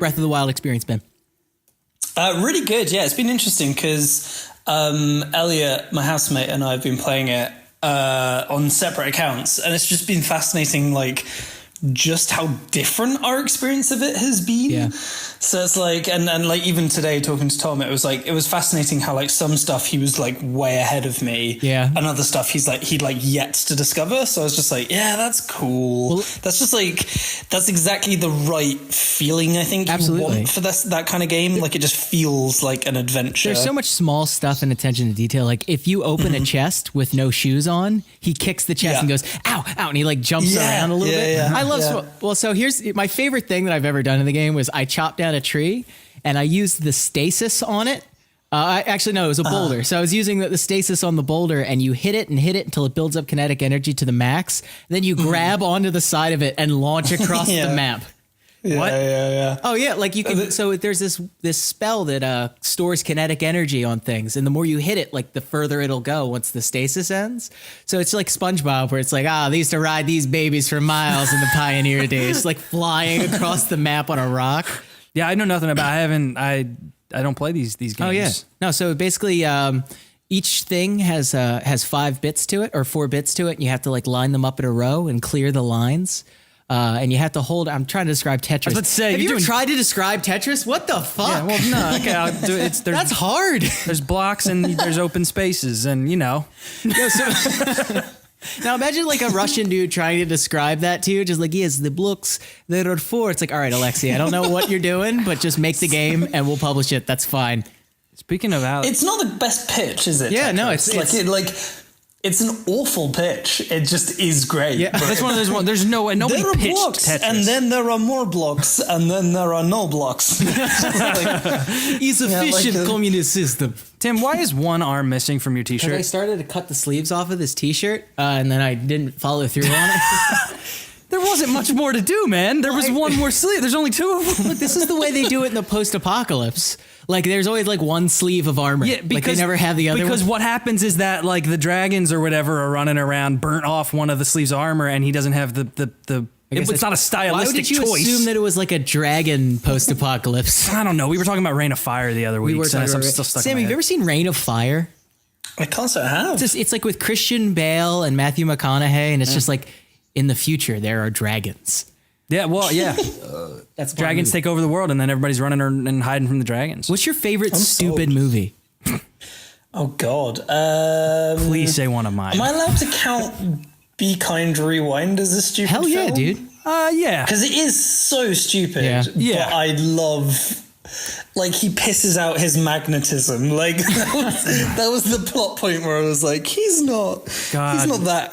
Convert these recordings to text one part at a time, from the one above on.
Breath of the Wild experience been? Really good. Yeah, it's been interesting because Elliot, my housemate, and I have been playing it on separate accounts, and it's just been fascinating, like just how different our experience of it has been. Yeah. So it's like, and like even today talking to Tom, it was fascinating how like some stuff he was like way ahead of me. Yeah. And other stuff he'd like yet to discover. So I was just like, yeah, that's cool. Well, that's just like, that's exactly the right feeling I think you want for that kind of game. Like it just feels like an adventure. There's so much small stuff and attention to detail. Like if you open a chest with no shoes on, he kicks the chest and goes, ow, ow. And he like jumps around a little bit. Yeah. I love, well, so here's my favorite thing that I've ever done in the game was I chopped down a tree and I used the stasis on it. Actually, no, it was a boulder. So I was using the stasis on the boulder, and you hit it until it builds up kinetic energy to the max. Then you grab onto the side of it and launch across the map. Yeah, what? Yeah. Oh yeah, like you can. So there's this spell that stores kinetic energy on things, and the more you hit it, like the further it'll go once the stasis ends. So it's like SpongeBob, where it's like, they used to ride these babies for miles in the pioneer days, like flying across the map on a rock. Yeah, I know nothing about. I don't play these games. Oh yeah, no. So basically, each thing has 5 bits to it or 4 bits to it, and you have to like line them up in a row and clear the lines. And you have to hold. I'm trying to describe Tetris. Let's say, have you ever tried to describe Tetris? What the fuck? Yeah, well, no. Okay, I'll do it. That's hard. There's blocks and there's open spaces, and you know. Yeah, so, now imagine like a Russian dude trying to describe that to you, just like, yes, the blocks, there are 4. It's like, all right, Alexi, I don't know what you're doing, but just make the game and we'll publish it. That's fine. Speaking of Alex, it's not the best pitch, is it? Yeah, Tetris? no, it's it's an awful pitch. It just is great. Yeah, that's one of those ones. There's no way nobody there are pitched blocks, Tetris. and then there are more blocks, and then there are no blocks. It's efficient communist system. Tim, why is one arm missing from your t-shirt? I started to cut the sleeves off of this t-shirt, and then I didn't follow through on it. There wasn't much more to do, man. There was one more sleeve. There's only 2 of them. Look, this is the way they do it in the post-apocalypse. Like, there's always like one sleeve of armor. Yeah, because like, they never have the other. Because one. What happens is that like the dragons or whatever are running around, burnt off one of the sleeves of armor, and he doesn't have the. It's not a stylistic choice. Why did you assume that it was like a dragon post-apocalypse? I don't know. We were talking about Reign of Fire the other week. We were talking about Sam, have you ever seen Reign of Fire? I can't say I have. It's like with Christian Bale and Matthew McConaughey, and it's just like in the future there are dragons. Yeah, well, yeah. That's dragons take over the world, and then everybody's running and hiding from the dragons. What's your favorite stupid movie? Oh God! Please say one of mine. Am I allowed to count Be Kind Rewind as a stupid film? Hell yeah, dude. Yeah. Because it is so stupid. Yeah. But I love. Like, he pisses out his magnetism. Like, that was the plot point where I was like, he's not that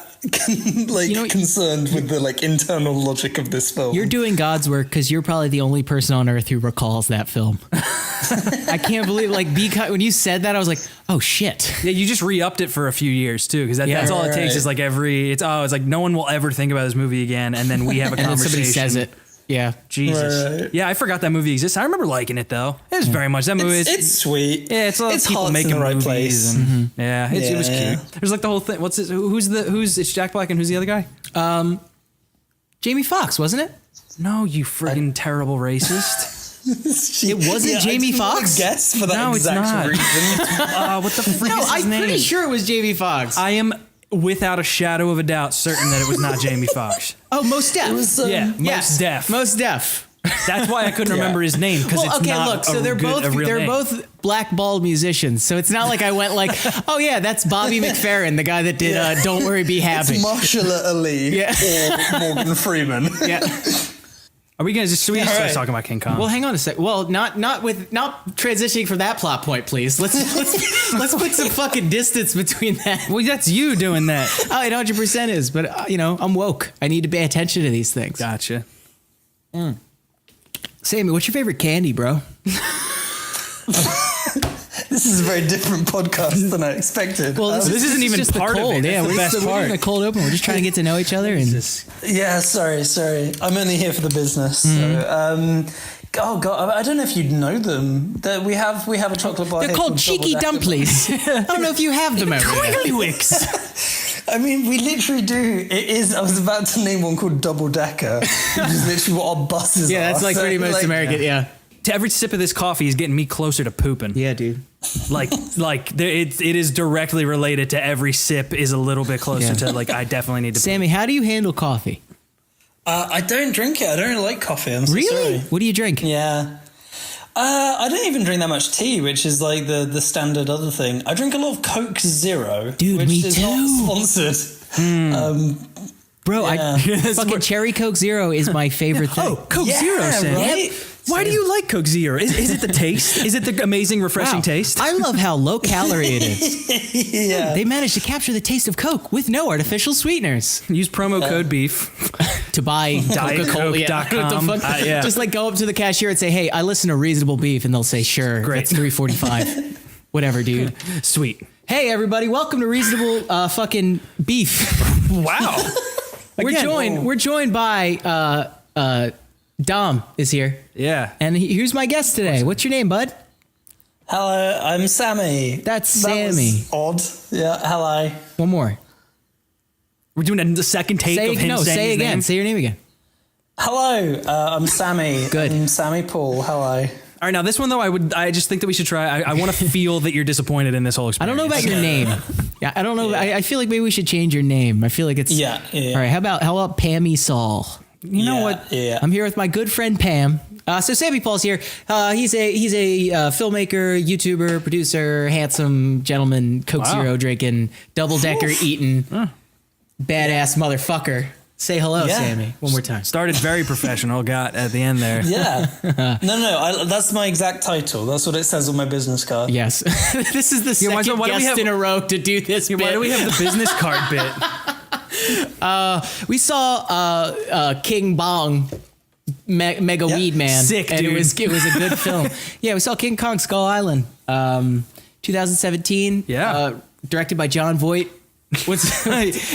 concerned with the like internal logic of this film. You're doing God's work because you're probably the only person on earth who recalls that film. I can't believe when you said that, I was like, oh shit. Yeah, you just re-upped it for a few years too, because that's all it takes is like it's like no one will ever think about this movie again, and then we have a conversation. And then somebody says it. Yeah. Jesus. Right. Yeah, I forgot that movie exists. I remember liking it though. It was very much that movie. It's sweet. Yeah, it's people making in the right place. And, yeah, it was cute. There's like the whole thing. It's Jack Black and who's the other guy? Jamie Foxx, wasn't it? No, you friggin' terrible racist. It wasn't Jamie Foxx? Guess for that exact reason. What the frick is his I'm name? pretty sure it was Jamie Foxx. I am without a shadow of a doubt certain that it was not Jamie Foxx. Oh, Most Def. Most Def. Most Def. That's why I couldn't remember his name, because it's not they're both blackballed musicians, so it's not like I went like, oh yeah, that's Bobby McFerrin, the guy that did Don't Worry Be Happy. It's Mahershala Ali or Morgan Freeman. Yeah. Are we gonna just start talking about King Kong? Well, hang on a sec. Well, not transitioning from that plot point, please. Let's put some fucking distance between that. Well, that's you doing that. Oh, it 100% is, but I'm woke. I need to pay attention to these things. Gotcha. Sammy, what's your favorite candy, bro? This is a very different podcast than I expected. Well, this isn't even just part of it. Yeah, we're doing a cold open. We're just trying to get to know each other. Yeah, sorry. I'm only here for the business. So, oh God, I don't know if you'd know them. We have a chocolate bar. They're called cheeky dumplings. I don't know if you have them over there. Wicks. I mean, we literally do. I was about to name one called Double Decker, which is literally what our buses are. Yeah, that's like pretty most American. Yeah. every sip of this coffee is getting me closer to pooping. Yeah, dude. It is directly related to every sip is a little bit closer to like I definitely need to. Sammy, how do you handle coffee? I don't drink it. I don't really like coffee. I'm so Really? sorry. What do you drink? Yeah. I don't even drink that much tea, which is like the standard other thing. I drink a lot of Coke Zero, Dude, which me is too. not sponsored. Bro, Yeah. fucking cherry Coke Zero is my favorite thing. Oh, Coke Yeah, Zero, Sam. right? Why do you like Coke Zero? Is it the taste? Is it the amazing, refreshing Wow. taste? I love how low calorie it is. Yeah. They managed to capture the taste of Coke with no artificial sweeteners. Use promo code BEEF. To buy Coca-Cola. DietCoke.com. What the fuck? Yeah. Just like go up to the cashier and say, hey, I listen to Reasonable Beef. And they'll say, sure, Great. that's $3.45. Whatever, dude. Sweet. Hey, everybody. Welcome to Reasonable fucking Beef. Wow. We're joined by Dom is here. Yeah. And here's my guest today. What's your name, bud? Hello, I'm Sammy. That's That Sammy. was odd. Yeah, hello. One more. We're doing the second take of him saying say his again. name. Say your name again. Hello, I'm Sammy. Good. I'm Sammy Paul. Hello. All right, now this one though, I just think that we should try. I want to feel that you're disappointed in this whole I don't experience. know about your name. Yeah, I don't know. Yeah. I feel like maybe we should change your name. I feel like it's Yeah. All right. How about Pammy Saul? You know what? Yeah. I'm here with my good friend Pam. So Sammy Paul's here. He's a filmmaker, YouTuber, producer, handsome gentleman, Coke Wow. Zero drinking, double decker eating, badass motherfucker. Say hello, Yeah. Sammy, one more time. Started very professional, got at the end there. Yeah. No. That's my exact title. That's what it says on my business card. Yes, this is the why second do we guest have- in a row to do this. Why bit. do we have the business card bit? We saw King Bong, Mega Yeah. Weed Man. Sick, and dude. It was a good film. Yeah, we saw King Kong Skull Island, 2017. Yeah. Directed by John Voight. What's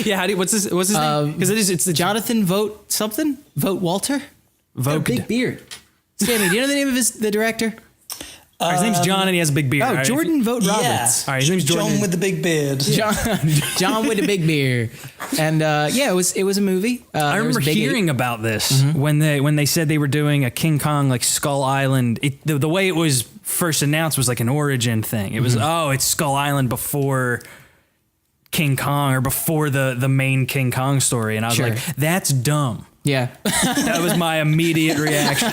Yeah, what's his name? Because it's the Jonathan Vogt something? Vogt Walter? Vogt. Big beard. Sammy, do you know the name of the director? His name's John and he has a big beard. Oh, All right. Jordan Vogt Yeah. Roberts. All right, his name's Jordan. John with the big beard. John with a big beard. And it was a movie. I remember hearing about this when they said they were doing a King Kong like Skull Island. The way it was first announced was like an origin thing. It was it's Skull Island before King Kong or before the main King Kong story, and I was Sure. like, that's dumb. Yeah. That was my immediate reaction.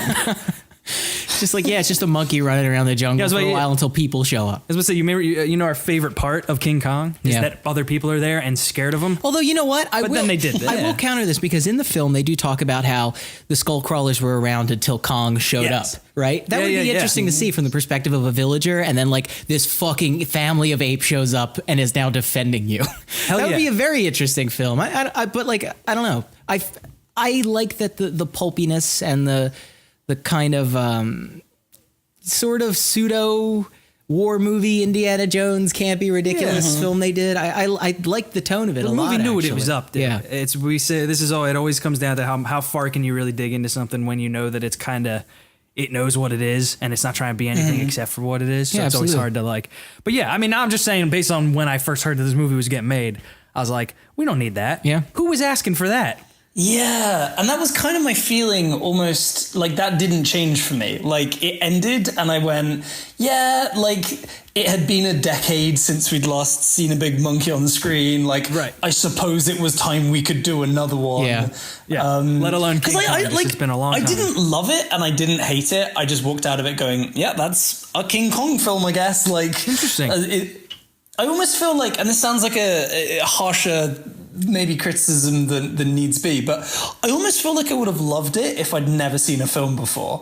Just like, it's just a monkey running around the jungle Yeah, for a like- while until people show up. I was gonna say, you remember, you know, our favorite part of King Kong is Yeah. that other people are there and scared of him. Although, you know what? But then they did that. I will counter this because in the film, they do talk about how the skull crawlers were around until Kong showed Yes. up, right? That Yeah, would yeah, be yeah. interesting to see from the perspective of a villager. And then, like, this fucking family of apes shows up and is now defending you. Hell That would yeah. be a very interesting film. But, like, I don't know. I like that the pulpiness and the kind of sort of pseudo war movie Indiana Jones campy ridiculous film they did. I liked the tone of it a The lot. movie knew what it actually. was up to. Yeah. We say this is all. It always comes down to how far can you really dig into something when you know that it's kind of it knows what it is and it's not trying to be anything except for what it is. So Yeah, it's always absolutely. hard to like. But yeah, I mean, I'm just saying based on when I first heard that this movie was getting made, I was like, we don't need that. Yeah. Who was asking for that? Yeah, and that was kind of my feeling almost like that didn't change for me. Like it ended and I went, yeah, like it had been a decade since we'd last seen a big monkey on the screen. Like Right. I suppose it was time we could do another one. Yeah. Yeah. Let alone King 'cause Kong. It's been a long time. I didn't love it and I didn't hate it. I just walked out of it going, yeah, that's a King Kong film, I guess. Like Interesting. I almost feel like, and this sounds like a harsher maybe criticism than needs be, but I almost feel like I would have loved it if I'd never seen a film before.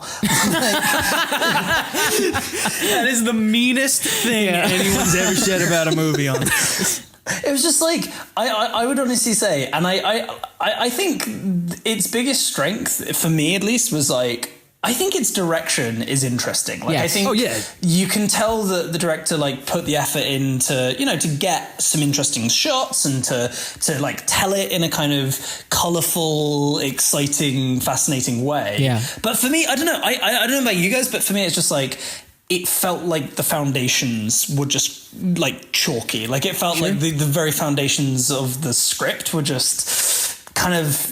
That is the meanest thing anyone's ever said about a movie on this. It was just like I would honestly say, and I think its biggest strength for me at least was like I think its direction is interesting. Like I Yes. think Oh, yeah. you can tell that the director like put the effort into, you know, to get some interesting shots and to like tell it in a kind of colorful, exciting, fascinating way. Yeah. But for me, I don't know. I don't know about you guys, but for me it's just like it felt like the foundations were just like chalky. Like it felt like the very foundations of the script were just kind of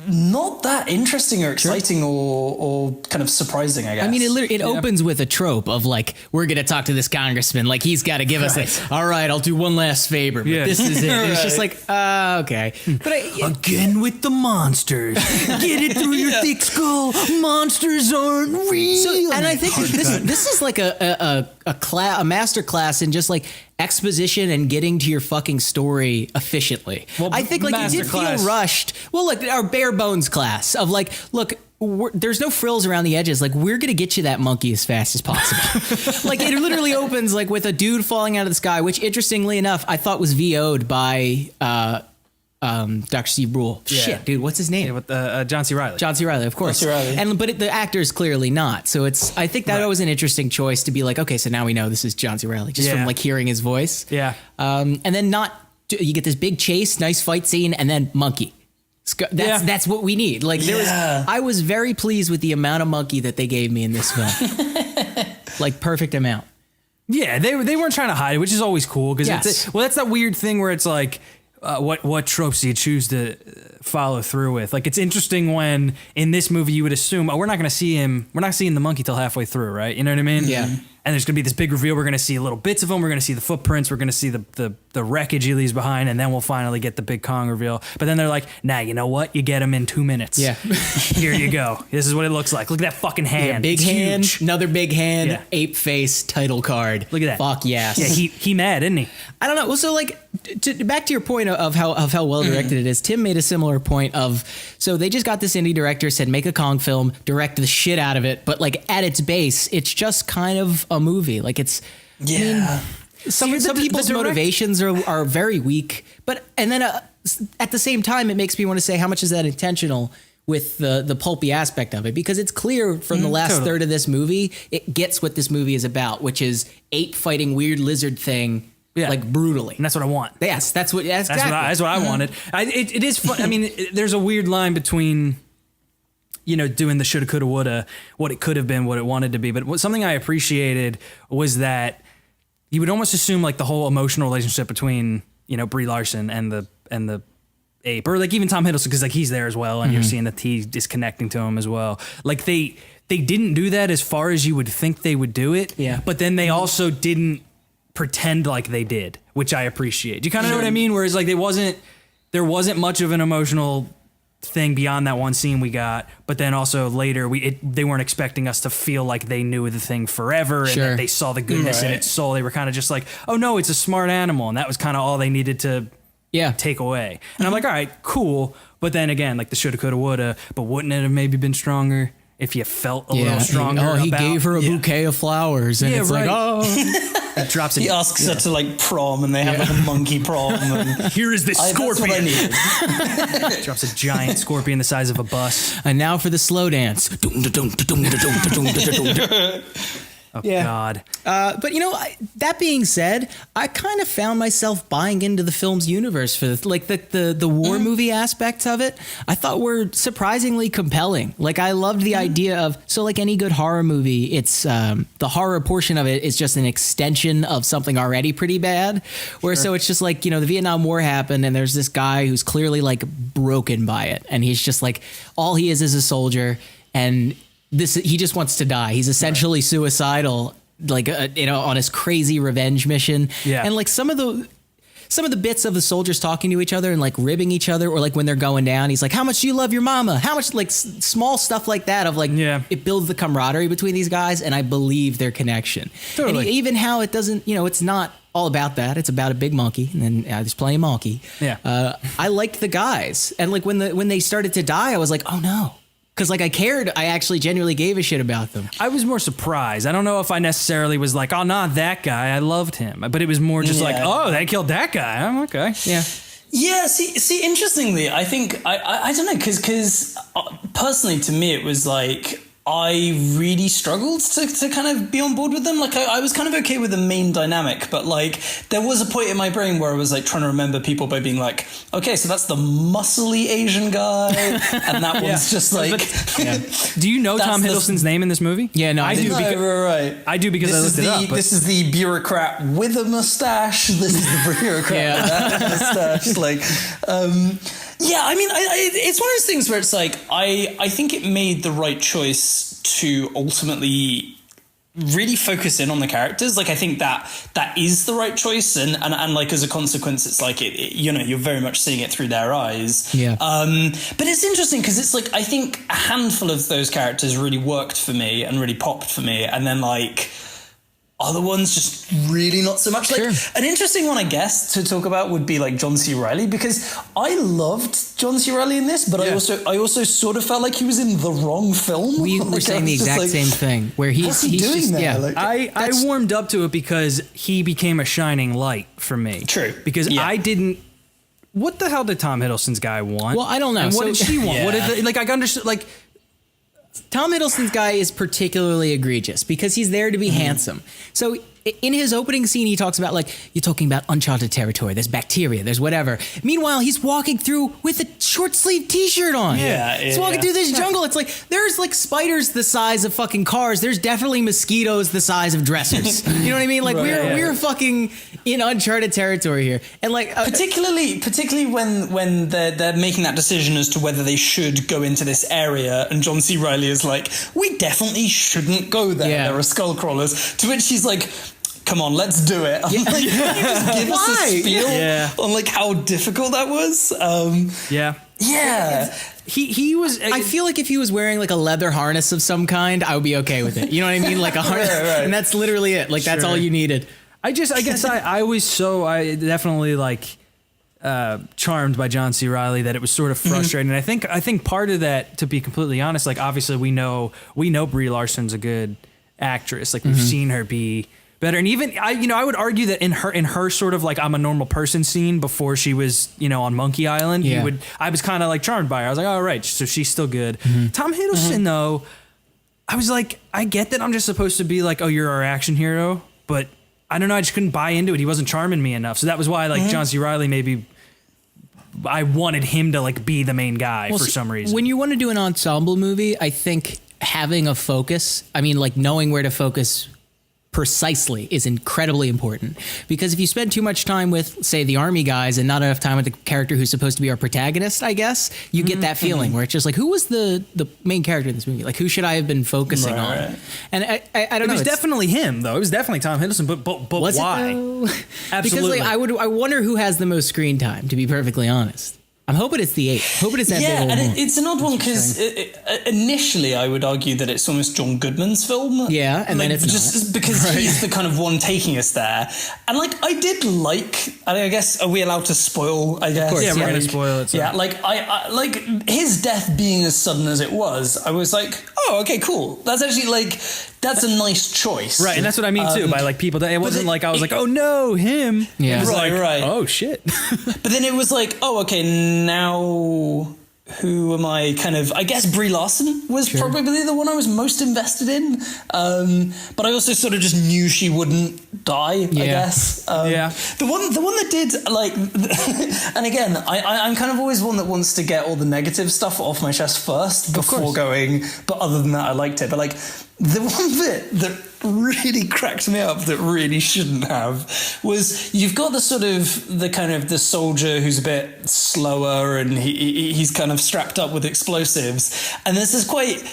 not that interesting or exciting or kind of surprising, I guess. I mean, it opens with a trope of like, we're going to talk to this congressman. Like, he's got to give us like, all right, I'll do one last favor, but this is it. Right. It's just like, okay. But again with the monsters. Get it through your thick skull. Monsters aren't real. So, and I think this is like a master class in just like exposition and getting to your fucking story efficiently. Well, I think like it did feel rushed. Well, like our bare bones class of like, look, there's no frills around the edges. Like, we're going to get you that monkey as fast as possible. Like, it literally opens like with a dude falling out of the sky, which interestingly enough, I thought was VO'd by Dr. Steve Brule. Yeah. Shit, dude, what's his name? Yeah, with John C. Reilly. John C. Reilly, of course. John C. Reilly. But the actor is clearly not. So I think that was an interesting choice to be like, okay, so now we know this is John C. Reilly just from like hearing his voice. Yeah. And then you get this big chase, nice fight scene, and then monkey. That's what we need. Like I was very pleased with the amount of monkey that they gave me in this film. Like perfect amount. Yeah, they weren't trying to hide it, which is always cool because that's that weird thing where it's like, what tropes do you choose to follow through with? Like, it's interesting when in this movie you would assume, we're not going to see him. We're not seeing the monkey till halfway through, right? You know what I mean? Yeah. And there's going to be this big reveal. We're going to see little bits of him. We're going to see the footprints. We're going to see the wreckage he leaves behind, and then we'll finally get the big Kong reveal. But then they're like, nah, you know what? You get him in 2 minutes. Yeah. Here you go. This is what it looks like. Look at that fucking hand. Yeah, big it's hand, huge. another big hand, ape face, title card. Look at that. Fuck yes. Yeah, he mad, isn't he? I don't know. Well, so like back to your point of how well directed it is. Tim made a similar point of, so they just got this indie director, said make a Kong film, direct the shit out of it, but like at its base, it's just kind of a movie. Like it's I mean, some people's motivations are very weak, but and then at the same time, it makes me want to say how much is that intentional with the pulpy aspect of it, because it's clear from the last third of this movie, it gets what this movie is about, which is ape fighting weird lizard thing. Yeah. Like brutally. And that's what I want. Yes, that's what I wanted. It is fun. I mean, there's a weird line between, doing the shoulda, coulda, woulda, what it could have been, what it wanted to be. But something I appreciated was that you would almost assume like the whole emotional relationship between, Brie Larson and the ape, or like even Tom Hiddleston, because like he's there as well, and you're seeing that he is connecting to him as well. Like they didn't do that as far as you would think they would do it. Yeah. But then they also didn't pretend like they did, which I appreciate. Do you kind of know what I mean? Whereas like there wasn't much of an emotional thing beyond that one scene we got, but then also later they weren't expecting us to feel like they knew the thing forever and that they saw the goodness in its soul. They were kind of just like, oh no, it's a smart animal, and that was kind of all they needed to take away. And I'm like, all right, cool. But then again, like the shoulda, coulda, woulda, but wouldn't it have maybe been stronger if you felt a little stronger? Oh, he gave her a bouquet of flowers, and it's like, oh. He asks her to like prom, and they have like a monkey prom. And here is this scorpion. That's what I needed. Drops a giant scorpion the size of a bus. And now for the slow dance. Oh, God. But that being said, I kind of found myself buying into the film's universe for the war movie aspects of it. I thought were surprisingly compelling. Like I loved the idea of, so like any good horror movie, it's the horror portion of it is just an extension of something already pretty bad. So it's just like, the Vietnam War happened, and there's this guy who's clearly like broken by it, and he's just like, all he is a soldier, and he just wants to die. He's essentially suicidal, like on his crazy revenge mission. Yeah. And like some of the bits of the soldiers talking to each other and like ribbing each other, or like when they're going down, he's like, "How much do you love your mama?" How much, like small stuff like that of like it builds the camaraderie between these guys, and I believe their connection. Totally. And even how it doesn't, it's not all about that. It's about a big monkey, and then there's plenty of monkey. Yeah. I liked the guys, and like when they started to die, I was like, oh no. Because like I cared, I actually genuinely gave a shit about them. I was more surprised. I don't know if I necessarily was like, oh, not that guy. I loved him. But it was more just like, oh, they killed that guy. I'm okay. Yeah. Yeah, see, interestingly, I think, I don't know, because personally to me it was like, I really struggled to kind of be on board with them. Like I was kind of okay with the main dynamic, but like there was a point in my brain where I was like trying to remember people by being like, okay, so that's the muscly Asian guy, and that one's just like. Do you know Tom Hiddleston's name in this movie? Yeah, no, I do. Right. I do because I looked it up. This is the bureaucrat with a mustache. This is the bureaucrat without a mustache. Like, Yeah, I mean, it's one of those things where it's like, I think it made the right choice to ultimately really focus in on the characters. Like, I think that is the right choice, and like, as a consequence, it's like, you're very much seeing it through their eyes. Yeah. But it's interesting because it's like, I think a handful of those characters really worked for me and really popped for me, and then like other ones just really not so much. Like, an interesting one, I guess, to talk about would be like John C. Reilly, because I loved John C. Reilly in this, but I also sort of felt like he was in the wrong film. We were saying the exact same thing, where he's doing just, that? yeah. Like, I warmed up to it because he became a shining light for me. True. Because I didn't. What the hell did Tom Hiddleston's guy want? Well, I don't know. And what So- did she want? Yeah. What did I understood, like, Tom Hiddleston's guy is particularly egregious because he's there to be handsome. So in his opening scene, he talks about, like, you're talking about uncharted territory. There's bacteria. There's whatever. Meanwhile, he's walking through with a short sleeve T-shirt on. He's walking through this jungle. It's like, there's like spiders the size of fucking cars. There's definitely mosquitoes the size of dressers. You know what I mean? Like, we're fucking in uncharted territory here. And like, particularly when they're making that decision as to whether they should go into this area, and John C. Reilly is like, we definitely shouldn't go there. There are skull crawlers. To which she's like, come on, let's do it. I'm like, can you just give us a spiel on like how difficult that was? He was. I feel like if he was wearing like a leather harness of some kind, I would be okay with it. You know what I mean? Like a harness, and that's literally it. Like that's all you needed. I guess I was definitely like charmed by John C. Reilly that it was sort of frustrating. And I think part of that, to be completely honest, like obviously we know Brie Larson's a good actress. Like we've seen her be better, and even I would argue that in her sort of like I'm a normal person scene before she was on Monkey Island, I was kind of like charmed by her. I was like, all right, so she's still good. Tom Hiddleston though, I was like, I get that I'm just supposed to be like, oh, you're our action hero, but I don't know, I just couldn't buy into it. He wasn't charming me enough, so that was why like John C. Reilly, maybe I wanted him to like be the main guy for some reason. When you want to do an ensemble movie, I think having a focus, like knowing where to focus precisely is incredibly important, because if you spend too much time with, say, the army guys and not enough time with the character who's supposed to be our protagonist, I guess you get that feeling where it's just like, who was the main character in this movie? Like, who should I have been focusing on? Right. And I don't know. It was definitely him though. It was definitely Tom Hiddleston, but was why? Absolutely. Absolutely. Because I wonder who has the most screen time, to be perfectly honest. I'm hoping it's the 8. Hoping it's that big old one. It's an odd one because initially I would argue that it's almost John Goodman's film. Yeah, and then it's just because he's the kind of one taking us there. And like I did I guess, are we allowed to spoil? I guess. Of course, yeah, we're gonna spoil it. So. Yeah, like I like his death being as sudden as it was. I was like, oh, okay, cool. That's actually like. That's a nice choice. Right, and that's what I mean too, by like people that it wasn't like I was like, oh no, him. Yeah. It was Right, like, right. Oh shit. But then it was like, oh, okay, now who am I kind of, I guess Brie Larson was probably the one I was most invested in. But I also sort of just knew she wouldn't die, I guess. The one that did like, and again, I'm kind of always one that wants to get all the negative stuff off my chest first before going, but other than that, I liked it. But like, the one bit that really cracked me up that really shouldn't have was you've got the sort of the soldier who's a bit slower and he's kind of strapped up with explosives, and there's this quite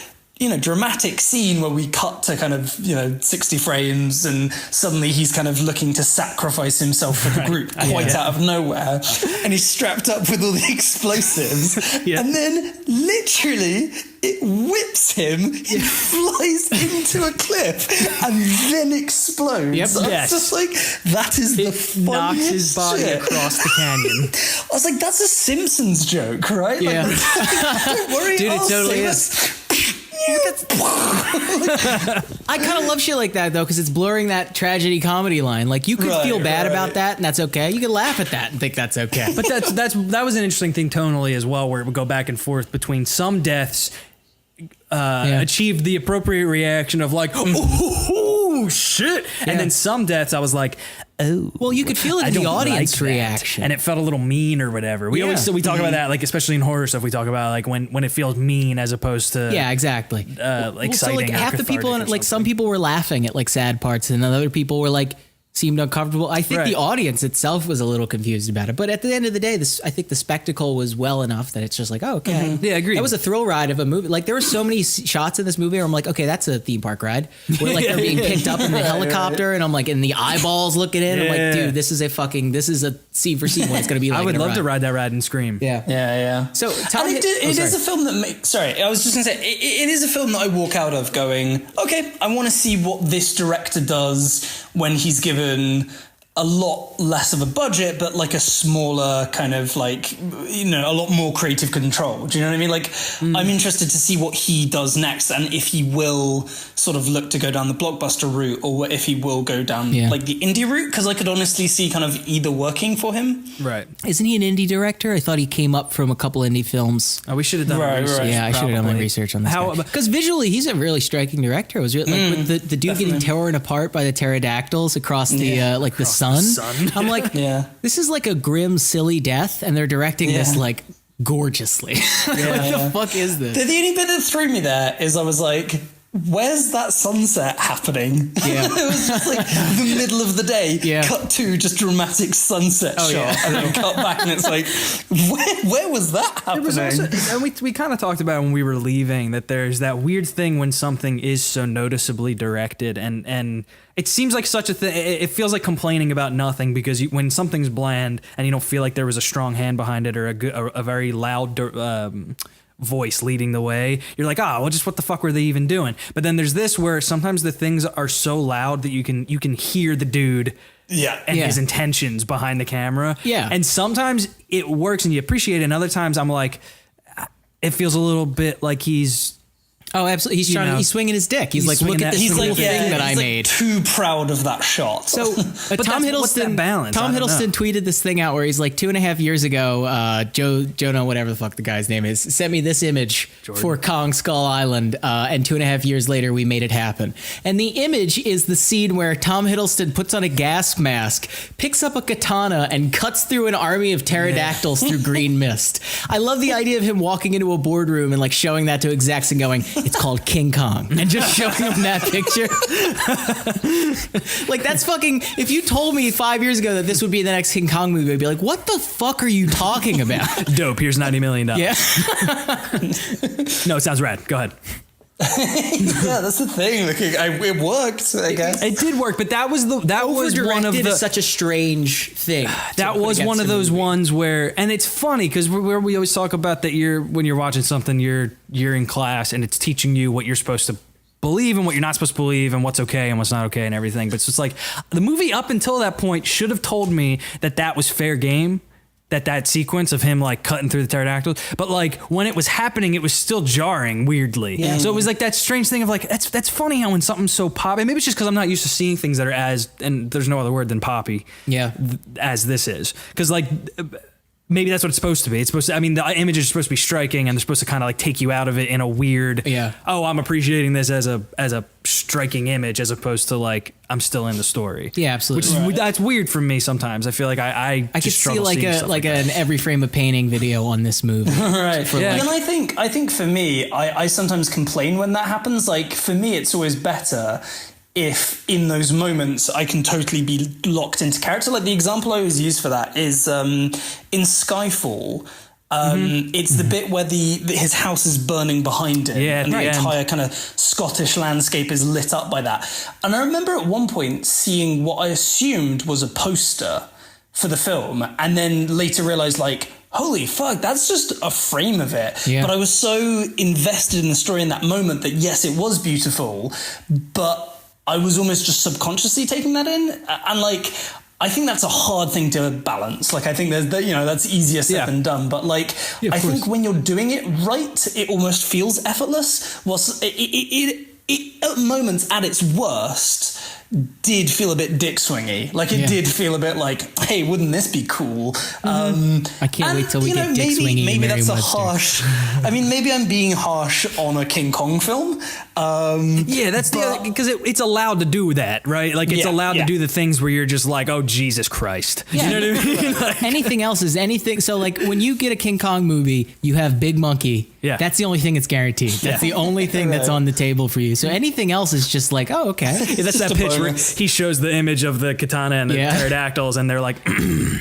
dramatic scene where we cut to kind of 60 frames and suddenly he's kind of looking to sacrifice himself for the group quite out of nowhere, and he's strapped up with all the explosives and then literally it whips him, he flies into a cliff and then explodes. Yep. I was just like, that is the funniest knocks his body shit. across the canyon. I was like, that's a Simpsons joke, right? Yeah. Like, don't worry, Dude, it I'll totally save is. us. I kind of love shit like that though, because it's blurring that tragedy comedy line. Like you could feel bad about that, and that's okay. You could laugh at that and think that's okay. But that was an interesting thing tonally as well, where it would go back and forth between some deaths achieved the appropriate reaction of like, oh shit, and then some deaths I was like, oh, well, you could feel it in the audience reaction, and it felt a little mean or whatever. We talk about that, like especially in horror stuff. We talk about like when it feels mean as opposed to exactly. exciting. So like half the people in it, like some people were laughing at like sad parts, and then other people were like seemed uncomfortable. I think Right. the audience itself was a little confused about it. But at the end of the day, I think the spectacle was well enough that it's just like, oh, okay. Yeah, agreed. That was a thrill ride of a movie. Like there were so many shots in this movie where I'm like, okay, that's a theme park ride. Where like they're being picked up in the helicopter and I'm like in the eyeballs looking in. I'm like, dude, this is a scene for scene what it's going to be like. I would in a love to ride that ride and scream. Yeah. Yeah. So And it is a film that makes. Sorry, I was just going to say it is a film that I walk out of going, okay, I want to see what this director does when he's given a lot less of a budget, but like a smaller kind of like, you know, a lot more creative control. Do you know what I mean? Like, I'm interested to see what he does next and if he will sort of look to go down the blockbuster route or if he will go down like the indie route. Because I could honestly see kind of either working for him. Right. Isn't he an indie director? I thought he came up from a couple indie films. Oh, we should have done research. Right. Yeah, I should have done my research on this. Because visually, he's a really striking director. It was really, like with the dude getting torn apart by the pterodactyls across the like the sun. I'm like, this is like a grim, silly death, and they're directing this like gorgeously. What the fuck is this? The only bit that threw me there is I was like, where's that sunset happening? Yeah. It was just like the middle of the day, cut to just dramatic sunset shot, and then cut back, and it's like, where was that happening? There was also, and we kind of talked about it when we were leaving, that there's that weird thing when something is so noticeably directed, and it seems like such a thing. It feels like complaining about nothing because when something's bland and you don't feel like there was a strong hand behind it or a very loud voice leading the way, you're like, well, just what the fuck were they even doing? But then there's this where sometimes the things are so loud that you can hear the dude and his intentions behind the camera. Yeah. And sometimes it works and you appreciate it. And other times I'm like, it feels a little bit like he's... Oh, absolutely. He's swinging his dick. He's like, look at this cool thing that I made. Too proud of that shot. So, but Tom Hiddleston tweeted this thing out where he's like 2.5 years ago, Jonah, whatever the fuck the guy's name is, sent me this image for Kong Skull Island, and 2.5 years later we made it happen. And the image is the scene where Tom Hiddleston puts on a gas mask, picks up a katana, and cuts through an army of pterodactyls through green mist. I love the idea of him walking into a boardroom and like showing that to execs and going, it's called King Kong, and just showing them that picture. Like that's fucking, if you told me 5 years ago that this would be the next King Kong movie, I'd be like, what the fuck are you talking about? Dope, here's $90 million. Yeah. No, it sounds rad. Go ahead. Yeah, that's the thing. Like, it worked, I guess. It did work, but that was one of the... such a strange thing. That was one of those ones where, and it's funny because we always talk about that when you're watching something, you're in class and it's teaching you what you're supposed to believe and what you're not supposed to believe and what's okay and what's not okay and everything. But it's just like the movie up until that point should have told me that was fair game. That sequence of him like cutting through the pterodactyls, but like when it was happening, it was still jarring weirdly. Yeah. So it was like that strange thing of like that's funny how when something's so poppy, maybe it's just because I'm not used to seeing things that are and there's no other word than poppy. Yeah, as this is because like. Maybe that's what it's supposed to be. It's supposed to, I mean, the images are supposed to be striking and they're supposed to kind of like take you out of it in a weird, I'm appreciating this as a striking image as opposed to like, I'm still in the story. Yeah, absolutely. Which is, that's weird for me sometimes. I feel like I could see like an every frame of painting video on this movie. Right. Yeah. And I think for me, I sometimes complain when that happens. Like for me, it's always better if in those moments I can totally be locked into character. Like the example I always use for that is in Skyfall. It's the bit where his house is burning behind him, and the entire kind of Scottish landscape is lit up by that. And I remember at one point seeing what I assumed was a poster for the film, and then later realized like, holy fuck, that's just a frame of it. Yeah. But I was so invested in the story in that moment that yes, it was beautiful, but I was almost just subconsciously taking that in. And like, I think that's a hard thing to balance. Like, I think that's easier said than done. But like, I think when you're doing it right, it almost feels effortless. It at moments at its worst did feel a bit dick swingy. Like it did feel a bit like, hey, wouldn't this be cool? I can't wait till we get dick swingy. Maybe that's a harsh. I mean, maybe I'm being harsh on a King Kong film. That's because it's allowed to do that, right? Like it's allowed to do the things where you're just like, oh Jesus Christ. Yeah. You know what I mean? Like, anything else is anything. So like when you get a King Kong movie, you have Big Monkey. Yeah. That's the only thing that's guaranteed. That's the only thing that's on the table for you. So anything else is just like, oh, okay. That's that pitch Yes. he shows the image of the katana and the pterodactyls, and they're like, the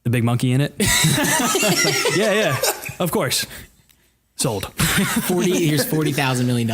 big monkey in it. yeah, of course. Sold. Here's $40,000 million.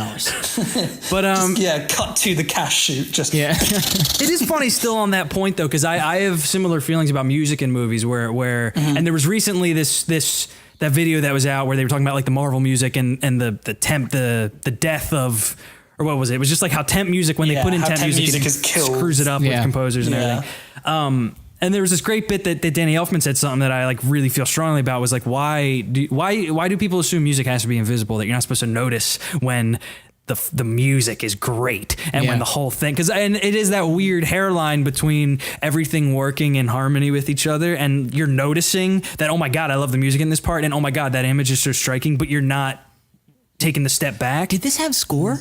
But cut to the cash shoot. It is funny still on that point though, because I have similar feelings about music in movies where and there was recently that video that was out where they were talking about like the Marvel music and the death of, or what was it? It was just like how temp music, when they put in temp music, it screws it up with composers and everything. And there was this great bit that Danny Elfman said something that I like really feel strongly about, was like, why do people assume music has to be invisible, that you're not supposed to notice when the music is great and when the whole thing, and it is that weird hairline between everything working in harmony with each other, and you're noticing that, oh my God, I love the music in this part, and oh my God, that image is so striking, but you're not taking the step back. Did this have score?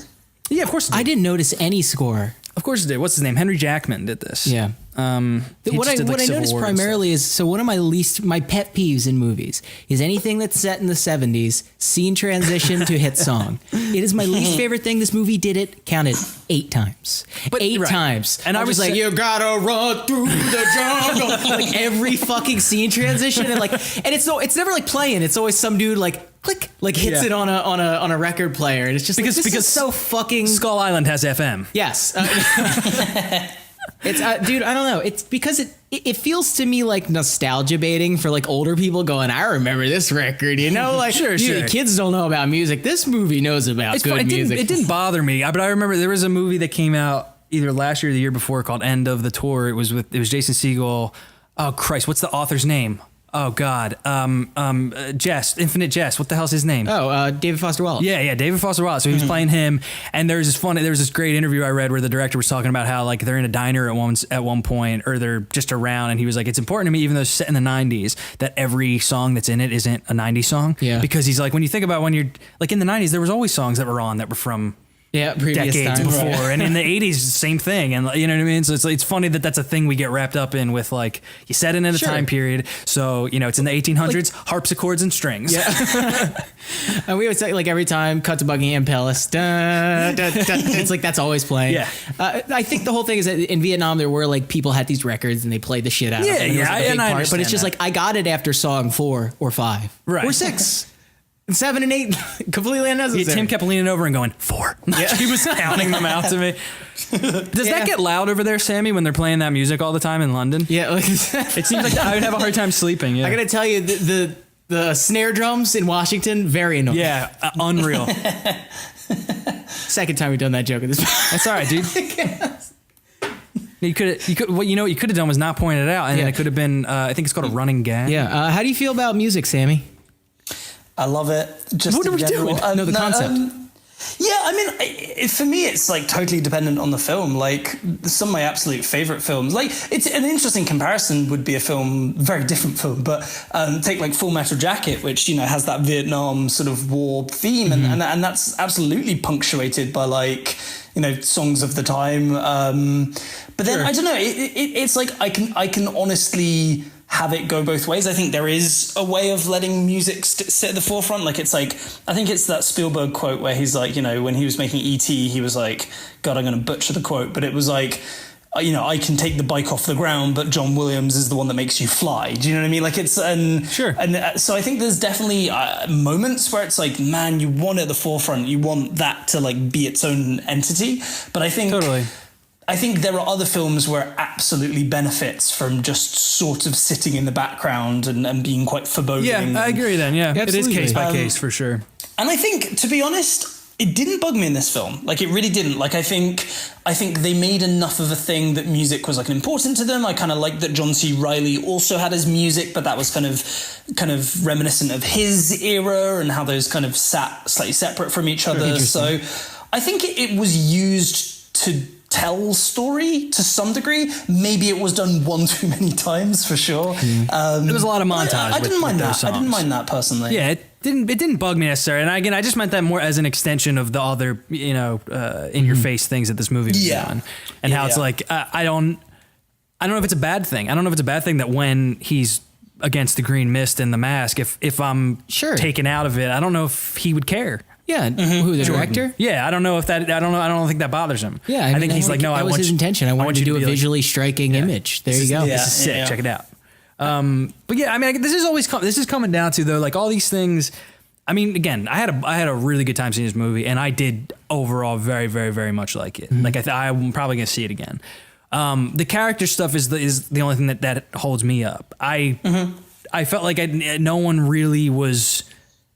Yeah, of course it did. I didn't notice any score. Of course it did. What's his name? Henry Jackman did this. Yeah. What I noticed primarily is, so one of my pet peeves in movies is anything that's set in the 70s, scene transition to hit song. It is my least favorite thing. This movie did it, counted 8 times. But 8 times. And I was like, you gotta run through the jungle. Like every fucking scene transition. And it's never like playing. It's always some dude like click, like hits it on a record player. And it's just because is so fucking... Skull Island has FM. Yes. It's dude, I don't know. It's because it feels to me like nostalgia baiting for like older people going, I remember this record, you know, like sure. Kids don't know about music. This movie knows about good music. It didn't bother me, but I remember there was a movie that came out either last year or the year before called End of the Tour. It was Jason Segel. Oh Christ, what's the author's name? Oh God, Jest, Infinite Jest. What the hell's his name? Oh, David Foster Wallace. Yeah, David Foster Wallace. So he was playing him, and there was this great interview I read where the director was talking about how like they're in a diner at one point, or they're just around, and he was like, it's important to me, even though it's set in the 90s, that every song that's in it isn't a 90s song. Yeah. Because he's like, when you think about when you're like in the 90s, there was always songs that were on that were from previous decades time. before, Right. and in the 80s, same thing, and you know what I mean. So it's funny that that's a thing we get wrapped up in with like you set it in a time period, so you know it's in the 1800s, harpsichords and strings. Yeah, and we would say like every time cut to Buckingham Palace, it's like that's always playing. Yeah, I think the whole thing is that in Vietnam there were like people had these records and they played the shit out of it. Yeah, but it's just like I got it after song 4 or 5, right, or 6. 7 and 8, completely unnecessary. Yeah, Tim kept leaning over and going 4. Yeah. He was counting them out to me. Does that get loud over there, Sammy, when they're playing that music all the time in London? Yeah, it seems like I would have a hard time sleeping. Yeah, I gotta tell you, the snare drums in Washington, very annoying. Yeah, unreal. Second time we've done that joke in this. That's all right, dude. What you could have done was not point it out, and then it could have been. I think it's called a running gag. Yeah. How do you feel about music, Sammy? I love it. Just what are we doing? No, the concept. Yeah, I mean, for me, it's like totally dependent on the film. Like some of my absolute favorite films, like it's an interesting comparison would be a film, very different film, but take like Full Metal Jacket, which, you know, has that Vietnam sort of war theme, and that's absolutely punctuated by like, you know, songs of the time. But then I don't know, it's like I can honestly have it go both ways. I think there is a way of letting music sit at the forefront. Like it's like, I think it's that Spielberg quote where he's like, you know, when he was making E.T., he was like, God, I'm going to butcher the quote, but it was like, you know, I can take the bike off the ground, but John Williams is the one that makes you fly. Do you know what I mean? Like it's, sure. And so I think there's definitely moments where it's like, man, you want it at the forefront. You want that to like be its own entity. But I think totally. I think there are other films where it absolutely benefits from just sort of sitting in the background and being quite foreboding. Yeah, I agree then. Yeah, absolutely. It is case by case for sure. And I think, to be honest, it didn't bug me in this film. Like it really didn't. Like I think they made enough of a thing that music was like important to them. I kind of like that John C. Reilly also had his music, but that was kind of reminiscent of his era and how those kind of sat slightly separate from each other. So I think it was used to tell story to some degree. Maybe it was done one too many times for sure. There was a lot of montage. I didn't mind that. I didn't mind that personally. Yeah, it didn't bug me necessarily. And again, I just meant that more as an extension of the other, you know, in your face things that this movie was doing, and how it's like I don't know if it's a bad thing. I don't know if it's a bad thing that when he's against the green mist and the mask, if I'm taken out of it, I don't know if he would care. Yeah, who the director? Yeah, I don't know if that. I don't think that bothers him. Yeah, I think he's like, no, that I was want his intention. I wanted to do a visually striking image. There you go. This is sick. Check it out. But yeah, I mean, this is coming down to though, like all these things. I mean, again, I had a really good time seeing this movie, and I did overall very, very, very much like it. Like I'm probably gonna see it again. The character stuff is the only thing that holds me up. I felt like no one really was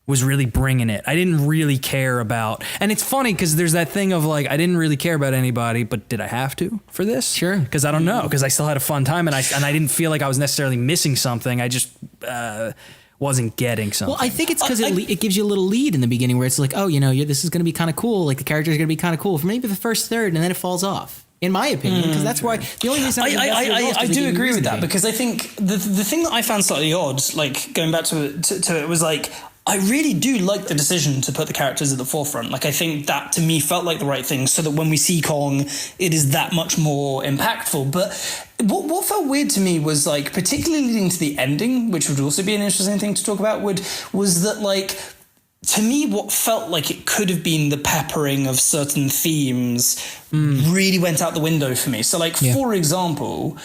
really bringing it. I didn't really care about, and it's funny because there's that thing of like, I didn't really care about anybody, but did I have to for this? Sure. Because I don't know, because I still had a fun time, and I didn't feel like I was necessarily missing something. I just wasn't getting something. Well, I think it's because it gives you a little lead in the beginning where it's like, oh, this is going to be kind of cool. Like the characters are going to be kind of cool for maybe the first third, and then it falls off. In my opinion, because that's why the only reason I do agree with that, because I think the thing that I found slightly odd, like going back to it, was like, I really do like the decision to put the characters at the forefront. Like, I think that to me felt like the right thing, so that when we see Kong, it is that much more impactful. But what felt weird to me was, like, particularly leading to the ending, which would also be an interesting thing to talk about, was that, like, to me, what felt like it could have been the peppering of certain themes really went out the window for me. So, like, for example,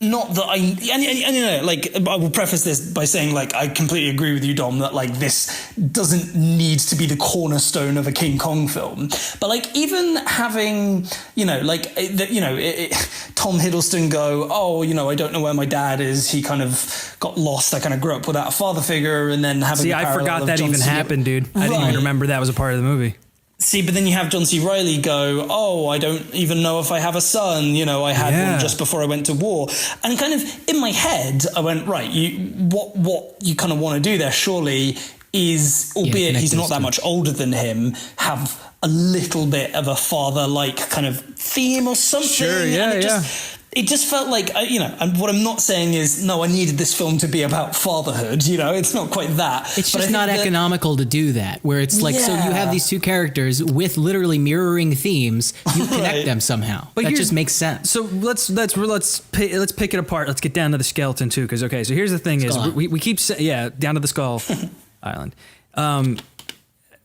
not that I will preface this by saying, like, I completely agree with you, Dom, that, like, this doesn't need to be the cornerstone of a King Kong film. But, like, even having, Tom Hiddleston go, oh, I don't know where my dad is. He kind of got lost. I kind of grew up without a father figure, and then having I forgot that even happened, dude. I didn't even remember that was a part of the movie. See, but then you have John C. Reilly go, oh, I don't even know if I have a son. I had one just before I went to war. And kind of in my head, I went, right, what you kind of want to do there surely is, albeit he's not that much older than him, have a little bit of a father-like kind of theme or something. Sure, yeah, It just felt like, and what I'm not saying is, no, I needed this film to be about fatherhood, it's not quite that. It's just not economical to do that, where it's like, so you have these two characters with literally mirroring themes, you connect them somehow. But that just makes sense. So let's pick it apart. Let's get down to the skeleton too, because, okay, so here's the thing is, we keep saying, down to the skull island.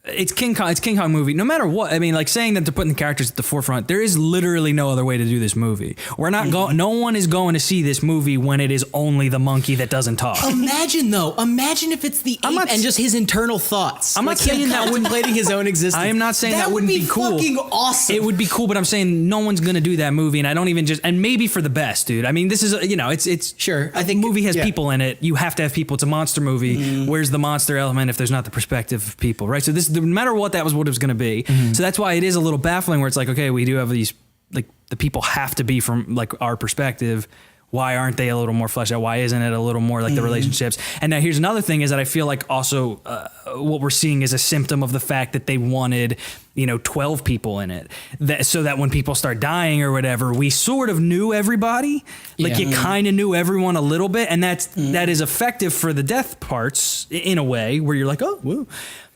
It's King Kong. It's King Kong movie. No matter what, I mean, like saying that they're putting the characters at the forefront. There is literally no other way to do this movie. We're not going. No one is going to see this movie when it is only the monkey that doesn't talk. Imagine if it's the ape and just his internal thoughts. I'm not saying that contemplating his own existence. I am not saying that wouldn't be cool. Fucking awesome. It would be cool, but I'm saying no one's going to do that movie, and I don't even and maybe for the best, dude. I mean, this is it's sure. I think movie has people in it. You have to have people. It's a monster movie. Where's the monster element if there's not the perspective of people, right? So no matter what, that was what it was going to be. So that's why it is a little baffling where it's like, okay, we do have these, like, the people have to be from, like, our perspective. Why aren't they a little more fleshed out? Why isn't it a little more like the relationships? And now here's another thing is that I feel like also what we're seeing is a symptom of the fact that they wanted, 12 people in it. So that when people start dying or whatever, we sort of knew everybody. Like you kind of knew everyone a little bit. And that is effective for the death parts in a way where you're like, oh, whoa.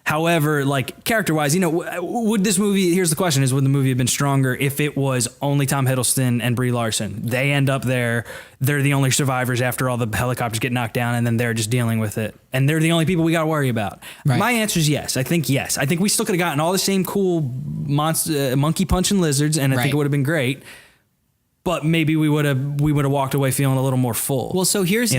However, like character-wise, would this movie? Here's the question: would the movie have been stronger if it was only Tom Hiddleston and Brie Larson? They end up there; they're the only survivors after all the helicopters get knocked down, and then they're just dealing with it, and they're the only people we got to worry about. Right. My answer is yes. I think yes. I think we still could have gotten all the same cool monster, monkey punching lizards, and I think it would have been great. But maybe we would have walked away feeling a little more full. Well, so here's.